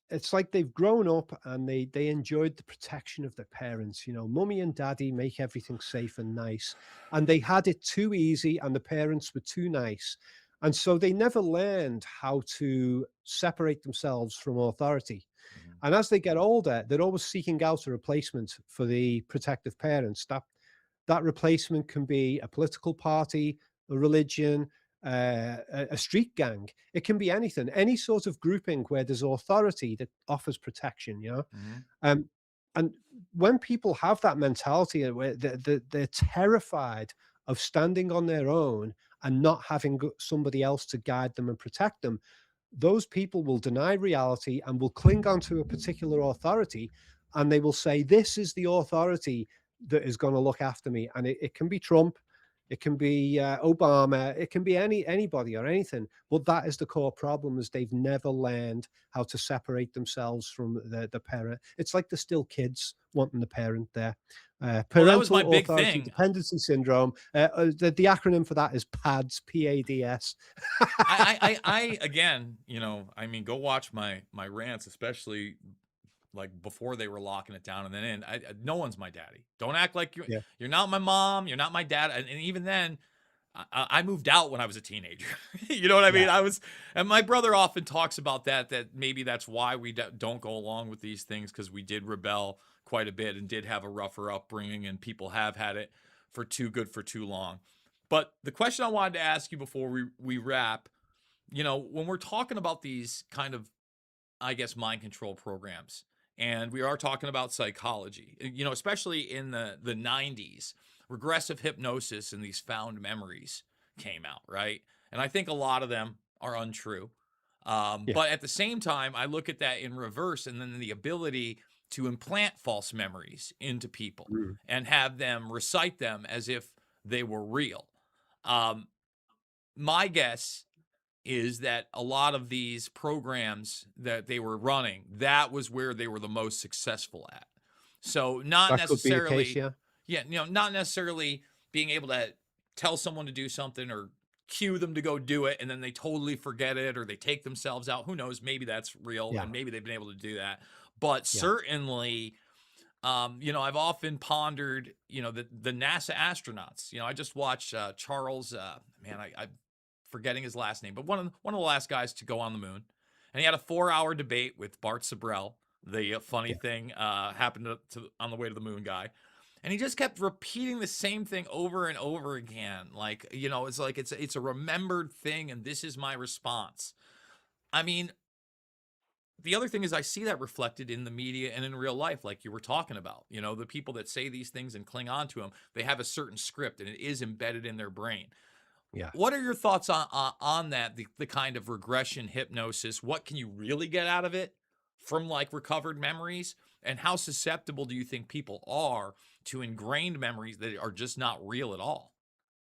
it's like they've grown up and they enjoyed the protection of their parents. You know, mummy and daddy make everything safe and nice, and they had it too easy, and the parents were too nice, and so they never learned how to separate themselves from authority. Mhm. And as they get older, they're always seeking out a replacement for the protective parents. That replacement can be a political party, a religion, a street gang. It can be anything, any sort of grouping where there's authority that offers protection. You know, Mhm. um, and when people have that mentality, where they're terrified of standing on their own and not having somebody else to guide them and protect them, those people will deny reality and will cling on to a particular authority, and they will say, this is the authority that is going to look after me. And it can be Trump, it can be Obama, it can be anybody or anything, but that is the core problem, is they've never learned how to separate themselves from the parent. It's like they're still kids wanting the parent there. Well, that was my Parental big authority thing. dependency syndrome. The acronym for that is PADS, PADS. Again, you know, I mean, go watch my rants, especially like before they were locking it down and then in. No one's my daddy. Don't act like Yeah, you're not my mom. You're not my dad. And even then, I moved out when I was a teenager. You know what I yeah, mean? I was, and my brother often talks about that. That maybe that's why we don't go along with these things, because we did rebel quite a bit and did have a rougher upbringing, and people have had it for too good for too long. But the question I wanted to ask you before we wrap, you know, when we're talking about these kind of, I guess, mind control programs, and we are talking about psychology, you know, especially in the 90s, regressive hypnosis and these found memories came out, right? And I think a lot of them are untrue. yeah. But at the same time, I look at that in reverse, and then the ability to implant false memories into people Mm. and have them recite them as if they were real. Um, my guess is that a lot of these programs that they were running, that was where they were the most successful at. So not That could be the case, necessarily, yeah. yeah, you know, not necessarily being able to tell someone to do something or cue them to go do it and then they totally forget it or they take themselves out. Who knows? Maybe that's real Yeah, and maybe they've been able to do that. But yeah, certainly, you know, I've often pondered, you know, the NASA astronauts. You know, I just watched Charles. Man, I'm forgetting his last name, but one of the last guys to go on the moon, and he had a 4 hour debate with Bart Sibrel. The funny yeah. thing happened on the way to the moon guy, and he just kept repeating the same thing over and over again. Like, you know, it's like it's a remembered thing, and this is my response. I mean, the other thing is I see that reflected in the media and in real life, like you were talking about. You know, the people that say these things and cling on to them, they have a certain script and it is embedded in their brain. Yeah. What are your thoughts on that? The kind of regression hypnosis. What can you really get out of it from like recovered memories? And how susceptible do you think people are to ingrained memories that are just not real at all?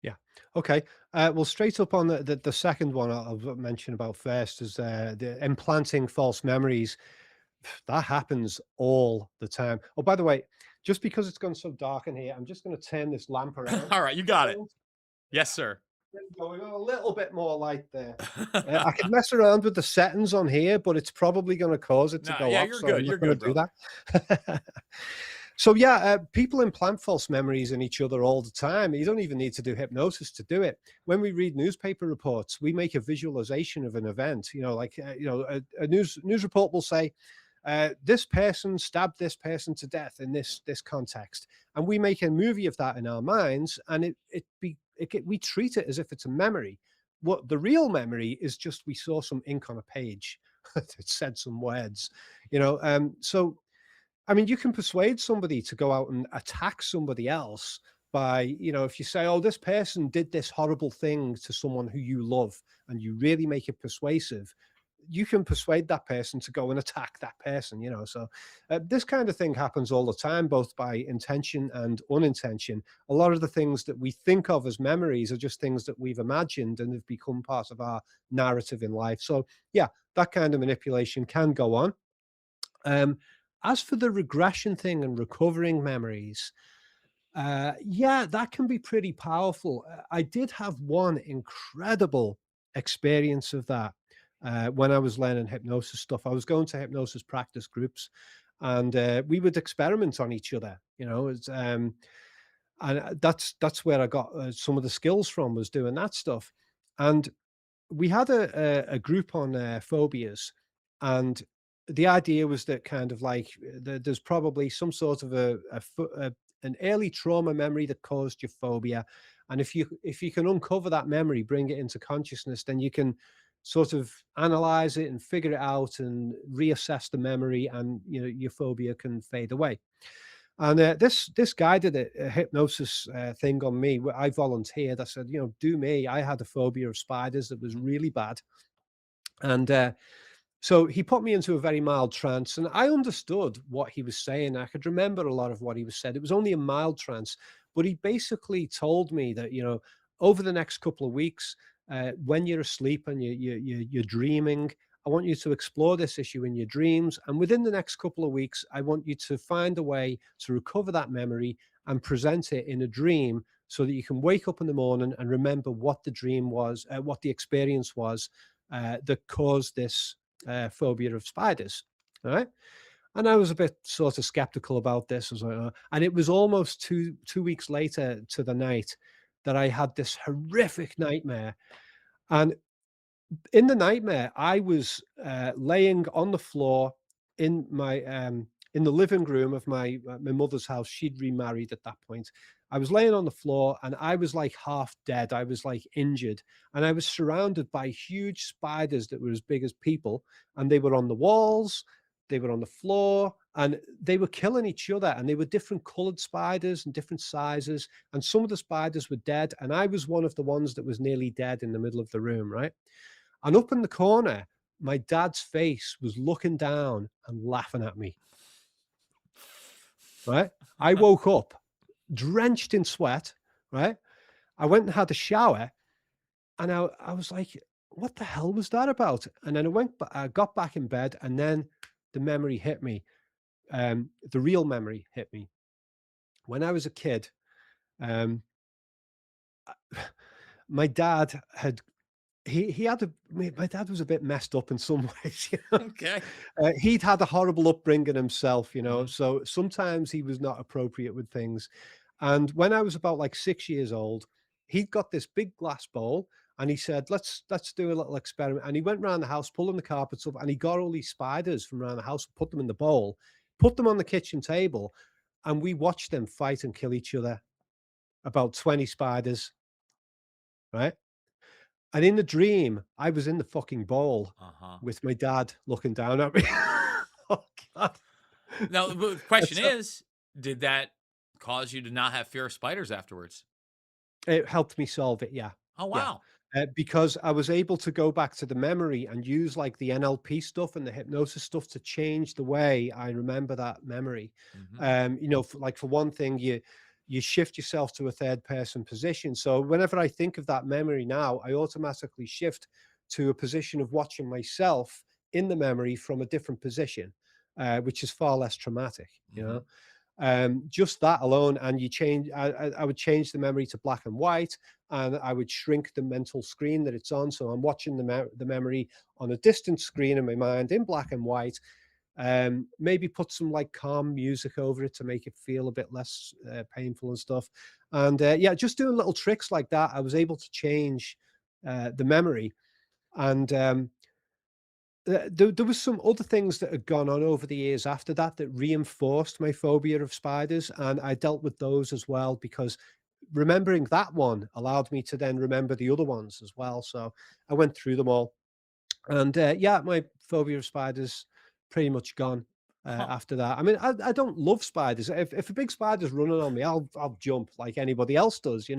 Yeah. Okay. Well, straight up on the second one I'll mention about first is the implanting false memories. That happens all the time. Oh, by the way, just because it's gone so dark in here, I'm just going to turn this lamp around. All right, you got it. Yes, sir. There we go. We got a little bit more light there. I could mess around with the settings on here, but it's probably going to cause it to No, go yeah, off, you're so I'm good. not You're going good, to do brother. that. So yeah, people implant false memories in each other all the time. You don't even need to do hypnosis to do it. When we read newspaper reports, we make a visualization of an event. You know, like a news report will say, "This person stabbed this person to death in this context," and we make a movie of that in our minds, and we treat it as if it's a memory. What the real memory is, just we saw some ink on a page that said some words. So I mean, you can persuade somebody to go out and attack somebody else by, if you say, oh, this person did this horrible thing to someone who you love, and you really make it persuasive, you can persuade that person to go and attack that person. So this kind of thing happens all the time, both by intention and unintention. A lot of the things that we think of as memories are just things that we've imagined and have become part of our narrative in life. So, yeah, that kind of manipulation can go on. Um, as for the regression thing and recovering memories, Yeah, that can be pretty powerful. I did have one incredible experience of that when I was learning hypnosis stuff. I was going to hypnosis practice groups, and we would experiment on each other. And that's where I got some of the skills from, was doing that stuff. And we had a group on phobias, and the idea was that kind of like there's probably some sort of an early trauma memory that caused your phobia, and if you can uncover that memory, bring it into consciousness, then you can sort of analyze it and figure it out and reassess the memory, and your phobia can fade away. And this guy did a hypnosis thing on me. I volunteered. I said, do me. I had a phobia of spiders that was really bad, and so he put me into a very mild trance, and I understood what he was saying. I could remember a lot of what he was said. It was only a mild trance, but he basically told me that over the next couple of weeks, when you're asleep and you're dreaming, I want you to explore this issue in your dreams, and within the next couple of weeks, I want you to find a way to recover that memory and present it in a dream, so that you can wake up in the morning and remember what the dream was, what the experience was that caused this phobia of spiders. All right. And I was a bit sort of skeptical about this. I was like, and it was almost two weeks later to the night that I had this horrific nightmare. And in the nightmare, I was laying on the floor in the living room of my mother's house. She'd remarried at that point. I was laying on the floor, and I was like half dead. I was like injured, and I was surrounded by huge spiders that were as big as people, and they were on the walls, they were on the floor, and they were killing each other. And they were different colored spiders and different sizes, and some of the spiders were dead, and I was one of the ones that was nearly dead in the middle of the room, right? And up in the corner, my dad's face was looking down and laughing at me, right? I woke up drenched in sweat, right? I went and had a shower, and I was like, what the hell was that about? And then I got back in bed, and then the memory hit me. The real memory hit me. When I was a kid, um, my dad had he had a my dad was a bit messed up in some ways, Okay. He'd had a horrible upbringing himself, Mhm. so sometimes he was not appropriate with things. And when I was about like 6 years old, he'd got this big glass bowl, and he said, "Let's do a little experiment." And he went around the house, pulling the carpets up, and he got all these spiders from around the house, put them in the bowl, put them on the kitchen table, and we watched them fight and kill each other. About 20 spiders, right? And in the dream, I was in the fucking bowl Uh-huh. with my dad looking down at me. Oh god. Now, the question That's so is, did that cause you to not have fear of spiders afterwards? it helped me solve it, yeah. Oh, Yeah. wow. Because I was able to go back to the memory and use, like, the NLP stuff and the hypnosis stuff to change the way I remember that memory. Mhm. For one thing, you shift yourself to a third person position. So whenever I think of that memory now, I automatically shift to a position of watching myself in the memory from a different position, which is far less traumatic, you know? Mhm. Just that alone, and I would change the memory to black and white, and I would shrink the mental screen that it's on, so I'm watching the memory on a distant screen in my mind in black and white. Maybe put some like calm music over it to make it feel a bit less painful and stuff. And yeah, just doing little tricks like that, I was able to change the memory. And there was some other things that had gone on over the years after that that reinforced my phobia of spiders, and I dealt with those as well, because remembering that one allowed me to then remember the other ones as well. So I went through them all, and yeah, my phobia of spiders pretty much gone Huh. after that. I mean, I don't love spiders. If a big spider's running on me, I'll jump like anybody else does.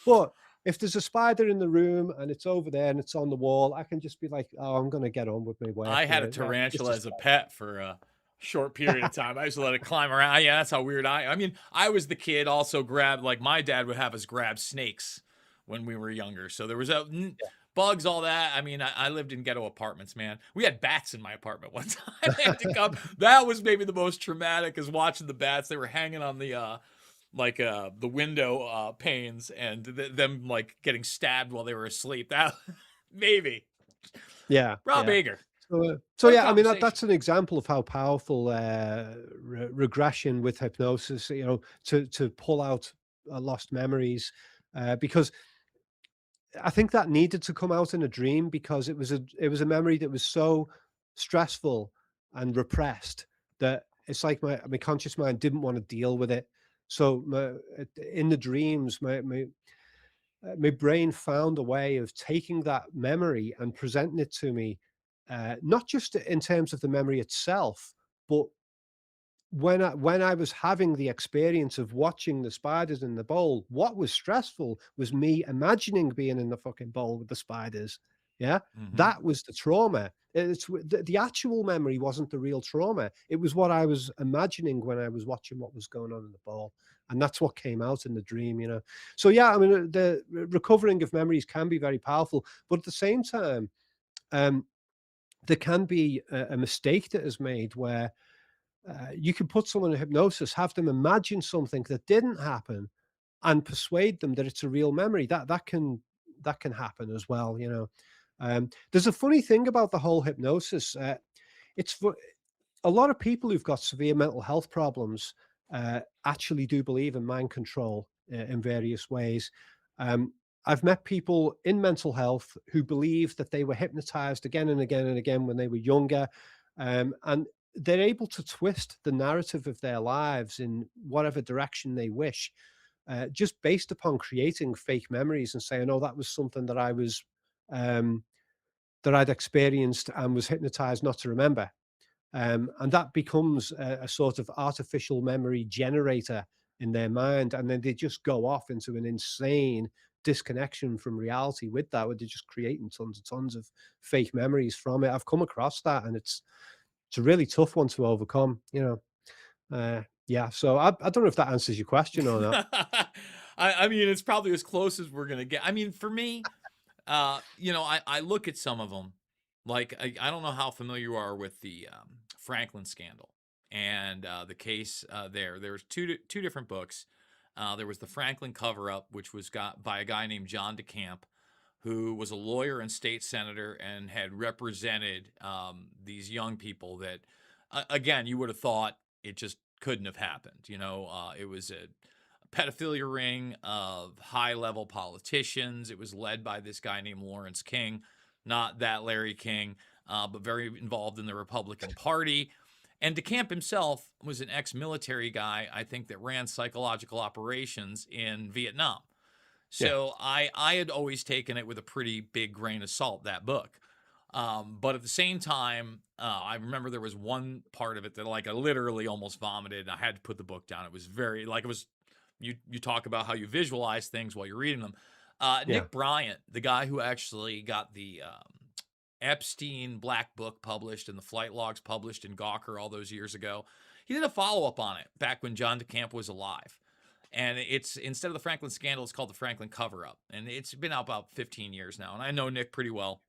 But if there's a spider in the room and it's over there and it's on the wall, I can just be like, oh, I'm gonna get on with my work. I had a It's tarantula a as a pet for a short period of time. I used to let it climb around. Yeah, that's how weird I mean, I was the kid also grabbed like my dad would have us grab snakes when we were younger. So there was bugs, all that. I mean, I lived in ghetto apartments, man. We had bats in my apartment one time. They had to come. That was maybe the most traumatic is watching the bats. They were hanging on the the window panes and them like getting stabbed while they were asleep. That maybe Yeah, Rob yeah. Ager. So What a yeah, I mean conversation. that's an example of how powerful regression with hypnosis, to pull out lost memories, because I think that needed to come out in a dream because it was a memory that was so stressful and repressed that it's like my conscious mind didn't want to deal with it. So in the dreams, my brain found a way of taking that memory and presenting it to me, not just in terms of the memory itself, but when I was having the experience of watching the spiders in the bowl, what was stressful was me imagining being in the fucking bowl with the spiders. Yeah, Hmm. that was the trauma. The actual memory wasn't the real trauma. It was what I was imagining when I was watching what was going on in the bowl, and that's what came out in the dream. So yeah, I mean, the recovering of memories can be very powerful, but at the same time, um, there can be a mistake that is made where you can put someone in hypnosis, have them imagine something that didn't happen, and persuade them that it's a real memory. That can happen as well. There's a funny thing about the whole hypnosis. It's for a lot of people who've got severe mental health problems actually do believe in mind control in various ways. Um, I've met people in mental health who believe that they were hypnotized again and again and again when they were younger, and they're able to twist the narrative of their lives in whatever direction they wish, just based upon creating fake memories and saying, "Oh, that was something that um, I'd experienced and was hypnotized not to remember." And that becomes a sort of artificial memory generator in their mind, and then they just go off into an insane disconnection from reality with that, where they're just creating tons and tons of fake memories from it. I've come across that, and it's a really tough one to overcome. Yeah, so I don't know if that answers your question or not. I mean, it's probably as close as we're gonna get. I mean, for me, I look at some of them, like I don't know how familiar you are with the Franklin scandal and the case there. There was two different books. There was the Franklin cover up, which was got by a guy named John DeCamp, who was a lawyer and state senator and had represented these young people that, again, you would have thought it just couldn't have happened. It was a pedophilia ring of high level politicians. It was led by this guy named Lawrence King, not that Larry King, but very involved in the Republican Party. And DeCamp himself was an ex military guy, I think, that ran psychological operations in Vietnam. Yeah, So I had always taken it with a pretty big grain of salt, that book. But at the same time, I remember there was one part of it that like I literally almost vomited. And I had to put the book down. It was very like it was you talk about how you visualize things while you're reading them. yeah. Nick Bryant, the guy who actually got the Epstein Black Book published and the flight logs published in Gawker all those years ago, he did a follow up on it back when John DeCamp was alive. And it's instead of the Franklin scandal, it's called the Franklin cover up. And it's been out about 15 years now. And I know Nick pretty well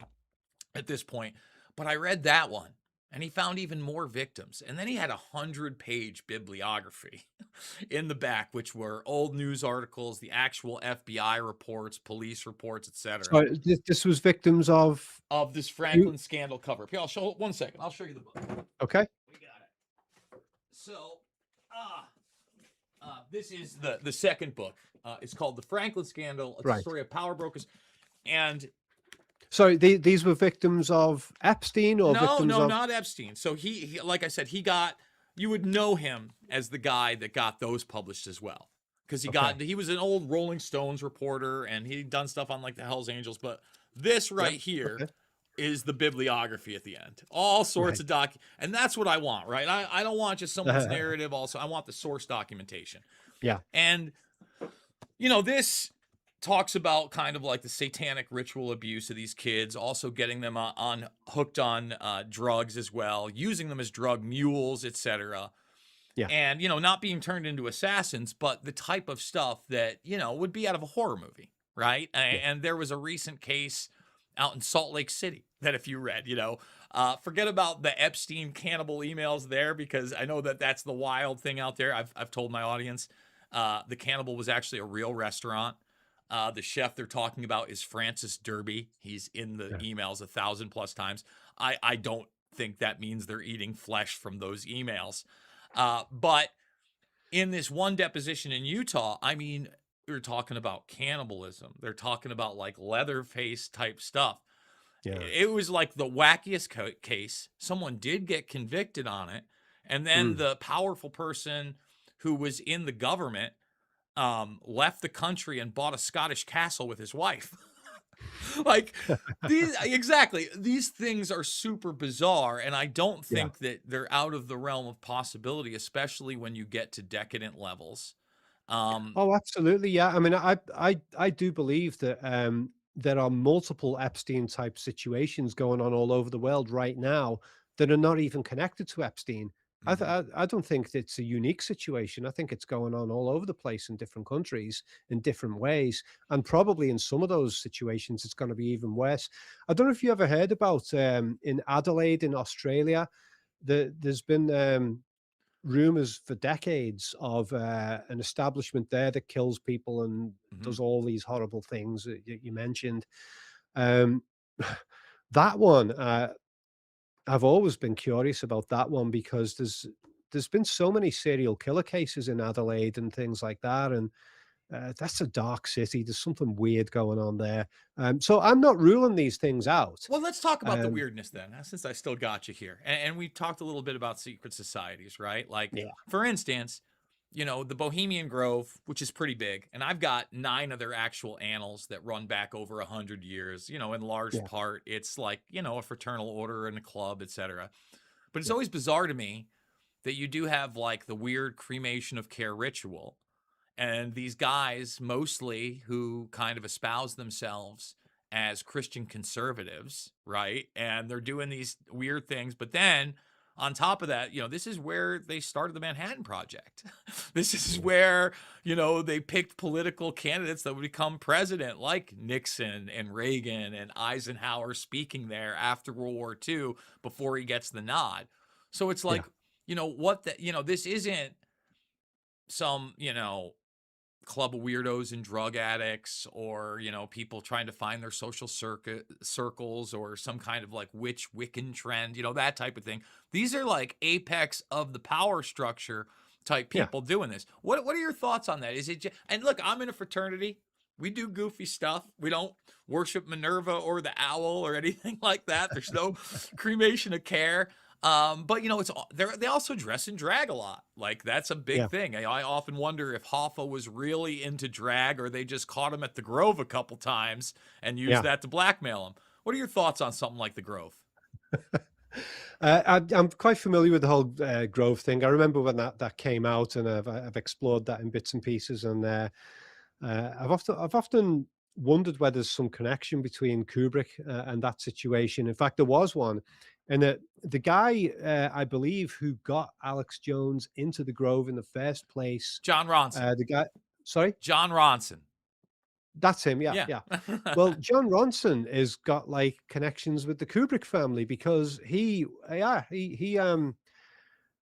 at this point, but I read that one and he found even more victims. And then he had 100-page bibliography in the back, which were old news articles, the actual FBI reports, police reports, etc., So this was victims of of this who? Franklin scandal cover up. Here, I'll show 1 second. I'll show you the book. Okay, We got it. So, this is the second book. It's called The Franklin Scandal. It's a right. story of power brokers. And So these were victims of Epstein or no, victims no, of? not Epstein. So he like I said, he got, you would know him as the guy that got those published as well. Because Okay. he was an old Rolling Stones reporter and he'd done stuff on like the Hells Angels. But this Yep. right here Okay. is the bibliography at the end. All sorts Right. of and that's what I want, right? I don't want just someone's narrative also. I want the source documentation. Yeah. And this talks about kind of like the satanic ritual abuse of these kids, also getting them hooked on drugs as well, using them as drug mules, etc. Yeah. And not being turned into assassins, but the type of stuff that would be out of a horror movie, right? Yeah. And there was a recent case out in Salt Lake City that if you read, forget about the Epstein cannibal emails there because I know that that's the wild thing out there. I've told my audience. The Cannibal was actually a real restaurant. The chef they're talking about is Francis Derby. He's in the Yeah. emails 1,000+ times. I don't think that means they're eating flesh from those emails. But in this one deposition in Utah, I mean, they're talking about cannibalism. They're talking about like Leatherface type stuff. Yeah. It was like the wackiest case. Someone did get convicted on it. And then Mm. the powerful person who was in the government left the country and bought a Scottish castle with his wife. Like these exactly. These things are super bizarre, and I don't Yeah. think that they're out of the realm of possibility, especially when you get to decadent levels. Um, Oh, absolutely. Yeah. I mean, I do believe that there are multiple Epstein type situations going on all over the world right now that are not even connected to Epstein. mhm, I don't think it's a unique situation. I think it's going on all over the place in different countries in different ways. And probably in some of those situations, it's going to be even worse. I don't know if you ever heard about in Adelaide in Australia, there's been rumors for decades of an establishment there that kills people and mhm. does all these horrible things that you mentioned. Um, that one, I've always been curious about that one because there's been so many serial killer cases in Adelaide and things like that, and that's a dark city. There's something weird going on there. So I'm not ruling these things out. Well, let's talk about the Um, weirdness then, since I still got you here. And we talked a little bit about secret societies, right? Like, yeah, for instance, the Bohemian Grove, which is pretty big, and I've got 9 of their actual annals that run back over 100 years. In large yeah, part, it's like, a fraternal order and a club, etc. But it's yeah, always bizarre to me that you do have like the weird cremation of care ritual. And these guys, mostly who kind of espouse themselves as Christian conservatives, right? And they're doing these weird things. But then on top of that, this is where they started the Manhattan Project. This is yeah, where, they picked political candidates that would become president, like Nixon and Reagan and Eisenhower speaking there after World War II before he gets the nod. So it's yeah, like, this isn't some, club of weirdos and drug addicts or people trying to find their social circles or some kind of like witch Wiccan trend, that type of thing. These are like apex of the power structure type yeah, people doing this. What are your thoughts on that? Is it and look, I'm in a fraternity. We do goofy stuff. We don't worship Minerva or the owl or anything like that. There's no cremation of care. But they also dress and drag a lot. Like that's a big yeah. thing. I often wonder if Hoffa was really into drag or they just caught him at the Grove a couple times and used Yeah. that to blackmail him. What are your thoughts on something like the Grove? I'm quite familiar with the whole Grove thing. I remember when that came out, and I've explored that in bits and pieces. And I've often wondered whether there's some connection between Kubrick and that situation. In fact, there was one, and the guy I believe who got Alex Jones into the Grove in the first place, John Ronson. the guy. Sorry, John Ronson. that's him. Yeah, Yeah. yeah. Well, John Ronson has got like connections with the Kubrick family because he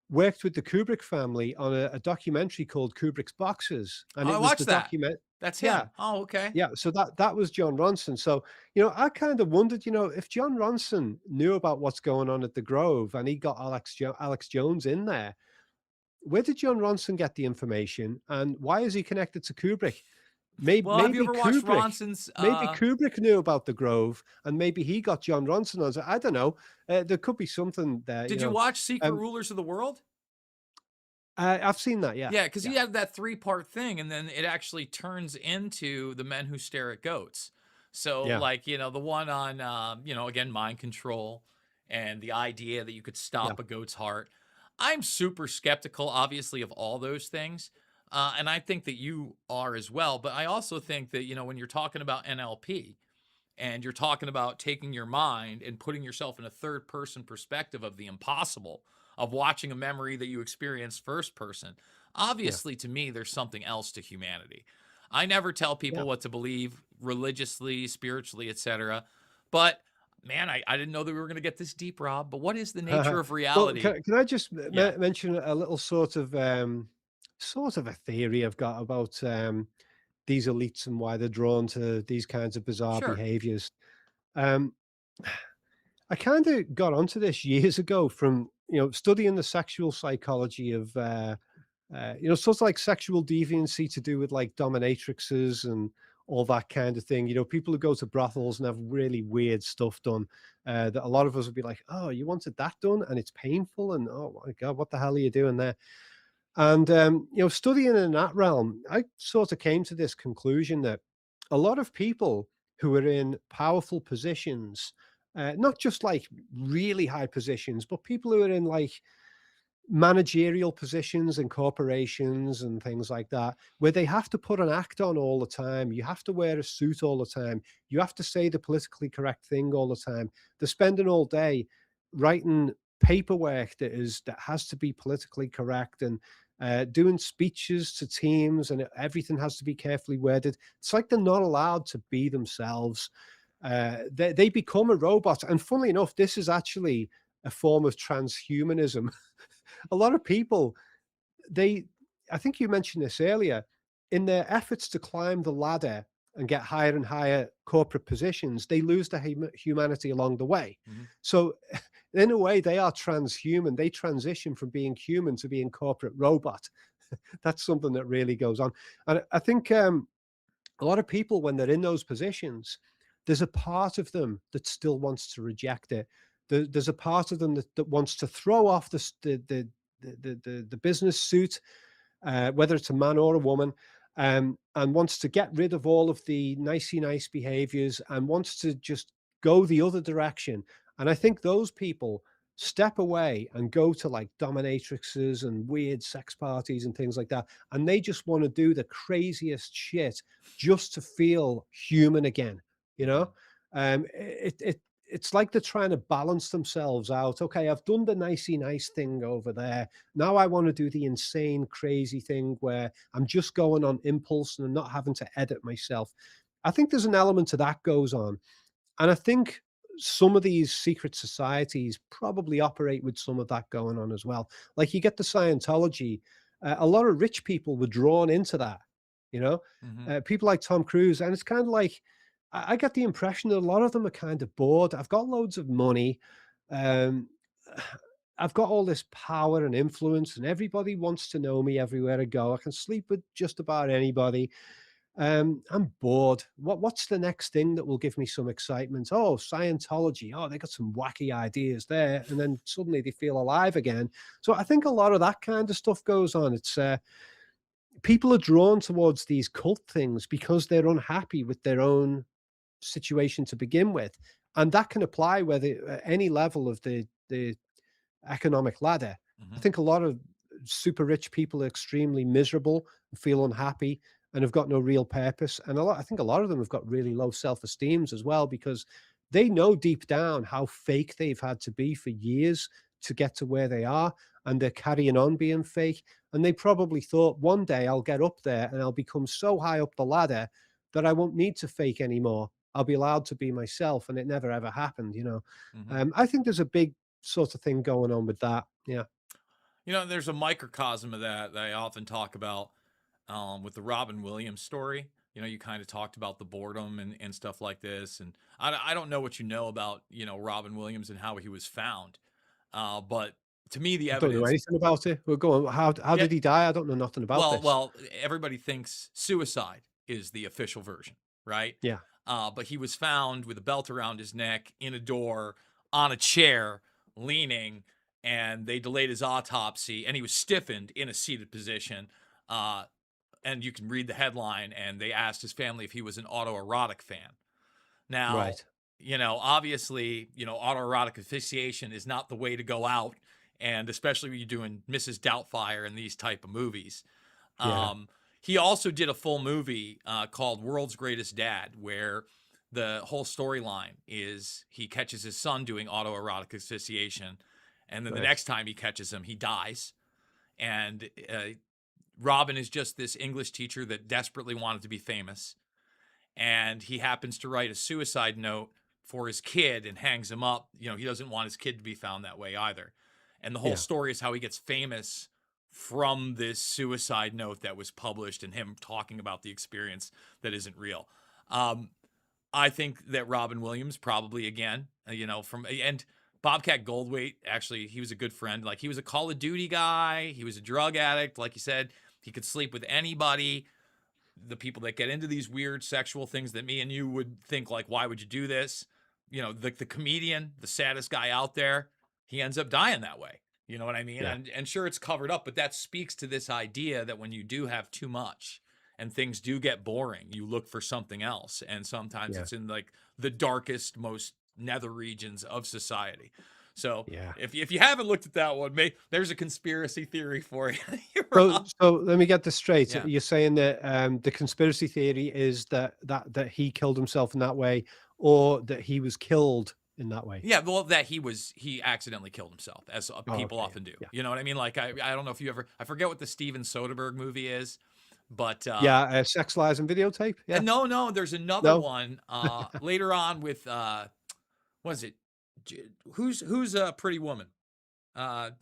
worked with the Kubrick family on a documentary called Kubrick's Boxes, and Oh, I it was the watched that. document. That's Yeah, him. Oh, okay. yeah. So that was John Ronson. So I kind of wondered, if John Ronson knew about what's going on at the Grove and he got Alex Jones in there, where did John Ronson get the information, and why is he connected to Kubrick? Maybe Well, have you maybe ever watched Kubrick. Ronson's Maybe Kubrick knew about the Grove, and maybe he got John Ronson on. So I don't know. There could be something there. did you watch Secret Um, Rulers of the World? I've seen that. Yeah, Yeah, because yeah, he had that 3-part thing, and then it actually turns into The Men Who Stare at Goats. So, yeah, like, the one on, again, mind control and the idea that you could yeah, stop a goat's heart. I'm super skeptical, obviously, of all those things. And I think that you are as well. But I also think that, when you're talking about NLP, and you're talking about taking your mind and putting yourself in a third person perspective of the impossible of watching a memory that you experienced first person. yeah, Obviously, to me, there's something else to humanity. I never tell yeah. people what to believe religiously, spiritually, etc. But man, I didn't know that we were going to get this deep, Rob. But what is the nature of Well, reality? can I just Yeah. mention a little sort of sort of a theory I've got about these elites and why they're drawn to these kinds of bizarre Sure. behaviors. Um, I kind of got onto this years ago from, studying the sexual psychology of, sort of like sexual deviancy to do with like dominatrixes and all that kind of thing. People who go to brothels and have really weird stuff done, that a lot of us would be like, oh, you wanted that done and it's painful. And oh my God, what the hell are you doing there? And, studying in that realm, I sort of came to this conclusion that a lot of people who are in powerful positions, not just like really high positions, but people who are in like managerial positions in corporations and things like that, where they have to put an act on all the time. You have to wear a suit all the time. You have to say the politically correct thing all the time. They're spending all day writing paperwork that has to be politically correct and doing speeches to teams, and everything has to be carefully worded. It's like they're not allowed to be themselves. They become a robot. And funnily enough, this is actually a form of transhumanism. A lot of people, they I think you mentioned this earlier, in their efforts to climb the ladder and get higher and higher corporate positions, they lose their humanity along the way. Mhm. So in a way, they are transhuman. They transition from being human to being corporate robot. That's something that really goes on. And I think a lot of people, when they're in those positions, there's a part of them that still wants to reject it. There's a part of them that wants to throw off the business suit, whether it's a man or a woman, and wants to get rid of all of the nicey nice behaviors and wants to just go the other direction. And I think those people step away and go to like dominatrixes and weird sex parties and things like that. And they just want to do the craziest shit just to feel human again, you Mhm. know? It's like they're trying to balance themselves out. Okay, I've done the nicey nice thing over there. Now I want to do the insane, crazy thing where I'm just going on impulse and I'm not having to edit myself. I think there's an element to that goes on. And I think some of these secret societies probably operate with some of that going on as well. Like you get the Scientology, a lot of rich people were drawn into that, you know, Mhm. people like Tom Cruise. And it's kind of like, I get the impression that a lot of them are kind of bored. I've got loads of money. Um, I've got all this power and influence, and everybody wants to know me everywhere I go. I can sleep with just about anybody. I'm bored. What's the next thing that will give me some excitement? Oh, Scientology. Oh, they got some wacky ideas there, and then suddenly they feel alive again. So I think a lot of that kind of stuff goes on. It's people are drawn towards these cult things because they're unhappy with their own situation to begin with, and that can apply whether at any level of the economic ladder. I Mhm. think a lot of super rich people are extremely miserable, feel unhappy, and have got no real purpose. And I think a lot of them have got really low self-esteems as well because they know deep down how fake they've had to be for years to get to where they are, and they're carrying on being fake. And they probably thought one day I'll get up there and I'll become so high up the ladder that I won't need to fake anymore. I'll be allowed to be myself, and it never ever happened. Mhm. I think there's a big sort of thing going on with that. Yeah. There's a microcosm of that I often talk about with the Robin Williams story. You kind of talked about the boredom and stuff like this. And I don't know what you know about, Robin Williams and how he was found. But to me, the I don't know evidence, anything about it. Well, go on. How yeah, did he die? I don't know nothing about well, this. well, everybody thinks suicide is the official version, right? Yeah. But he was found with a belt around his neck in a door on a chair, leaning, and they delayed his autopsy, and he was stiffened in a seated position. Uh, and you can read the headline, and they asked his family if he was an autoerotic fan. Now, Right. obviously, autoerotic asphyxiation is not the way to go out, and especially when you're doing Mrs. Doubtfire and these type of movies. Yeah. Um, he also did a full movie called World's Greatest Dad, where the whole storyline is he catches his son doing autoerotic asphyxiation, and then the Right. next time he catches him, he dies. And Robin is just this English teacher that desperately wanted to be famous, and he happens to write a suicide note for his kid and hangs him up. He doesn't want his kid to be found that way either. And the whole Yeah. story is how he gets famous from this suicide note that was published and him talking about the experience that isn't real. Um, I think that Robin Williams probably again, and Bobcat Goldthwait, actually, he was a good friend. Like, he was a Call of Duty guy. He was a drug addict. Like you said, he could sleep with anybody. The people that get into these weird sexual things that me and you would think, like, why would you do this? The comedian, the saddest guy out there, he ends up dying that way. You know what I mean? Yeah. And sure, it's covered up, but that speaks to this idea that when you do have too much and things do get boring, you look for something else. And sometimes Yeah. it's in like the darkest, most nether regions of society. So Yeah. if you haven't looked at that one, there's a conspiracy theory for you. So, so let me get this straight. Yeah. You're saying that the conspiracy theory is that he killed himself in that way, or that he was killed in that way? Yeah, well, that he accidentally killed himself, as Oh, people okay. often do. Yeah. You know what I mean? Like, I don't know if you ever, I forget what the Steven Soderbergh movie is, but Yeah. Sex, Lies, and Videotape. Yeah. and no, there's another No. one later on with what is it? Who's a Pretty Woman?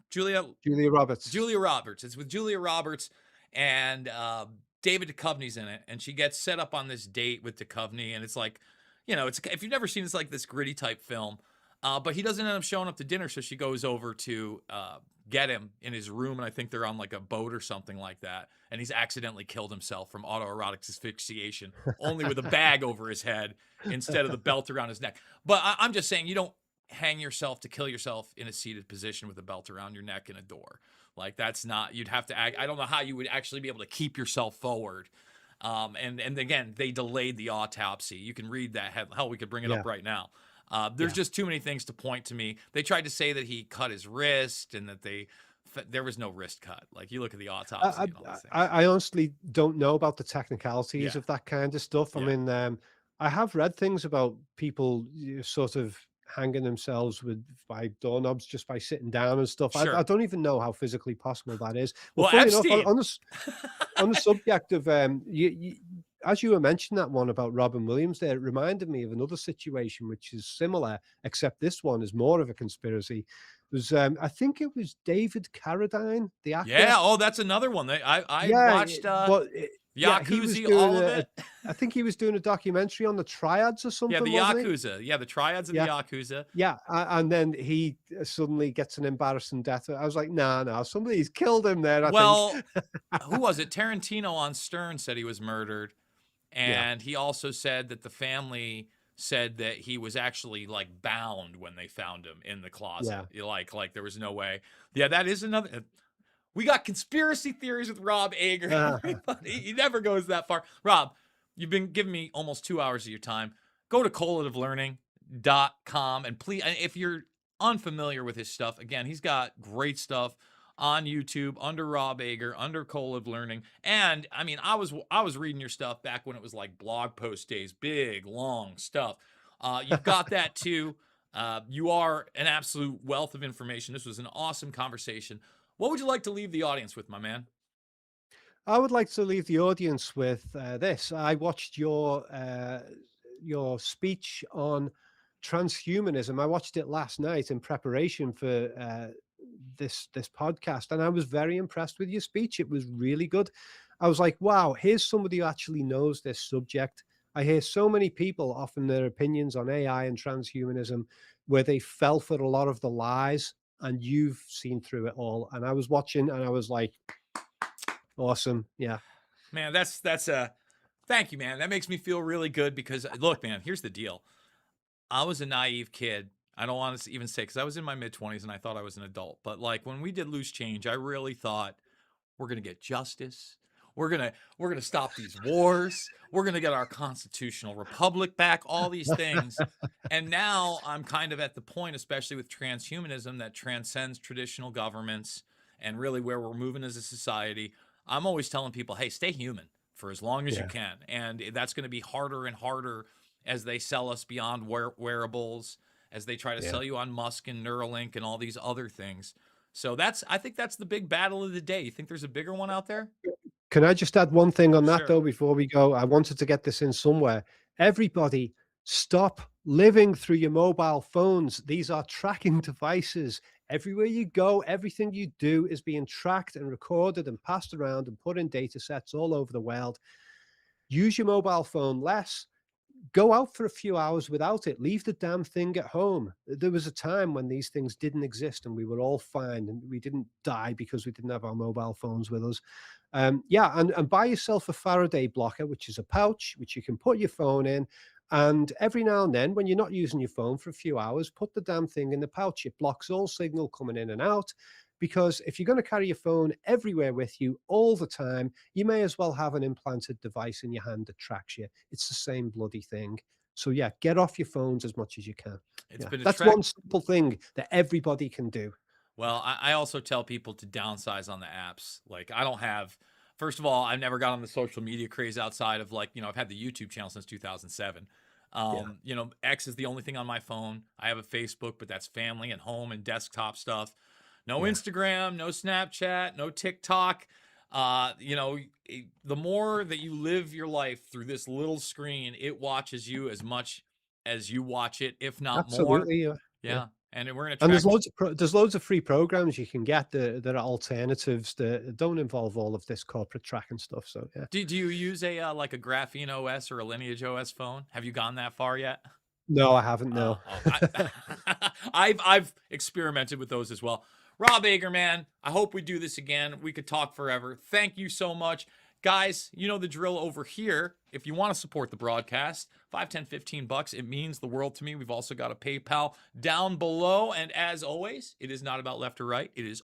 Julia Julia Roberts. Julia Roberts. It's with Julia Roberts and David Duchovny's in it, and she gets set up on this date with Duchovny, and it's like, it's if you've never seen, it's like this gritty type film, but he doesn't end up showing up to dinner, so she goes over to get him in his room, and I think they're on like a boat or something like that, and he's accidentally killed himself from autoerotic asphyxiation, only with a bag over his head instead of the belt around his neck. But I'm just saying, you don't hang yourself to kill yourself in a seated position with a belt around your neck and a door. Like, that's not, you'd have to act, I don't know how you would actually be able to keep yourself forward. And again, they delayed the autopsy. You can read that. Hell, we could bring it Yeah. up right now. There's Yeah. just too many things to point to me. They tried to say that he cut his wrist and that there was no wrist cut. Like, you look at the autopsy and all these things. I honestly don't know about the technicalities Yeah. of that kind of stuff. I Yeah. mean, I have read things about people sort of hanging themselves by doorknobs just by sitting down and stuff. Sure. I don't even know how physically possible that is. Well, Funny enough, Epstein. on the subject of as you were mentioning that one about Robin Williams, there, it reminded me of another situation which is similar, except this one is more of a conspiracy. It was I think it was David Carradine, the actor. Yeah. Oh, that's another one. I Yeah, watched but yeah, he was Yakuza, doing all of it. I think he was doing a documentary on the triads or Yeah, something. the Wasn't he? Yakuza. Yeah, the triads of Yeah. the Yakuza. Yeah, and then he suddenly gets an embarrassing death. I was like, no, somebody's killed him there. I think. Who was it? Tarantino on Stern said he was murdered. And he also said that the family said that he was actually like bound when they found him in the closet. Like there was no way. Yeah, that is another. We got conspiracy theories with Rob Ager. He never goes that far. Rob, you've been giving me almost 2 hours of your time. Go to collativelearning.com and please, if you're unfamiliar with his stuff, again, he's got great stuff on YouTube under Rob Ager, under Collative Learning. And I mean, I was reading your stuff back when it was like blog post days, big, long stuff. You've got that too. You are an absolute wealth of information. This was an awesome conversation. What would you like to leave the audience with, my man? I would like to leave the audience with this. I watched your speech on transhumanism. I watched it last night in preparation for this podcast, and I was very impressed with your speech. It was really good. I was like, wow, here's somebody who actually knows this subject. I hear so many people often their opinions on AI and transhumanism where they fell for a lot of the lies, and you've seen through it all. And I was watching and I was like, awesome. Yeah, man, that's thank you, man. That makes me feel really good because look, man, here's the deal. I was a naive kid. I don't want to even say, because I was in my mid-20s and I thought I was an adult. But like when we did Loose Change, I really thought we're gonna get justice. We're gonna stop these wars. We're gonna get our constitutional republic back. All these things, and now I'm kind of at the point, especially with transhumanism, that transcends traditional governments and really where we're moving as a society. I'm always telling people, hey, stay human for as long as you can, and that's going to be harder and harder as they sell us beyond wearables, as they try to sell you on Musk and Neuralink and all these other things. So I think that's the big battle of the day. You think there's a bigger one out there? Can I just add one thing on that Sure. though, before we go? I wanted to get this in somewhere. Everybody, stop living through your mobile phones. These are tracking devices. Everywhere you go, everything you do is being tracked and recorded and passed around and put in data sets all over the world. Use your mobile phone less. Go out for a few hours without it. Leave the damn thing at home. There was a time when these things didn't exist and we were all fine and we didn't die because we didn't have our mobile phones with us. Yeah, and buy yourself a Faraday blocker, which is a pouch which you can put your phone in. And every now and then, when you're not using your phone for a few hours, put the damn thing in the pouch. It blocks all signal coming in and out. Because if you're going to carry your phone everywhere with you all the time, you may as well have an implanted device in your hand that tracks you. It's the same bloody thing. So yeah, get off your phones as much as you can. It's Yeah, been a that's trek. one simple thing that everybody can do. Well, I also tell people to downsize on the apps. Like, I don't have, first of all, I've never got on the social media craze outside of, like, I've had the YouTube channel since 2007. Yeah, X is the only thing on my phone. I have a Facebook, but that's family and home and desktop stuff. No yeah, Instagram, no Snapchat, no TikTok. The more that you live your life through this little screen, it watches you as much as you watch it, if not more. absolutely. Yeah, yeah. Yeah. And we're going to And track. there's loads of free programs you can get that are alternatives that don't involve all of this corporate tracking stuff. So yeah, Do you use a like a Graphene OS or a Lineage OS phone? Have you gone that far yet? no, I haven't. No. I've experimented with those as well. Rob Ager, man, I hope we do this again. We could talk forever. Thank you so much. Guys, you know the drill over here. If you want to support the broadcast, 5, 10, 15 bucks, it means the world to me. We've also got a PayPal down below. And as always, it is not about left or right. It is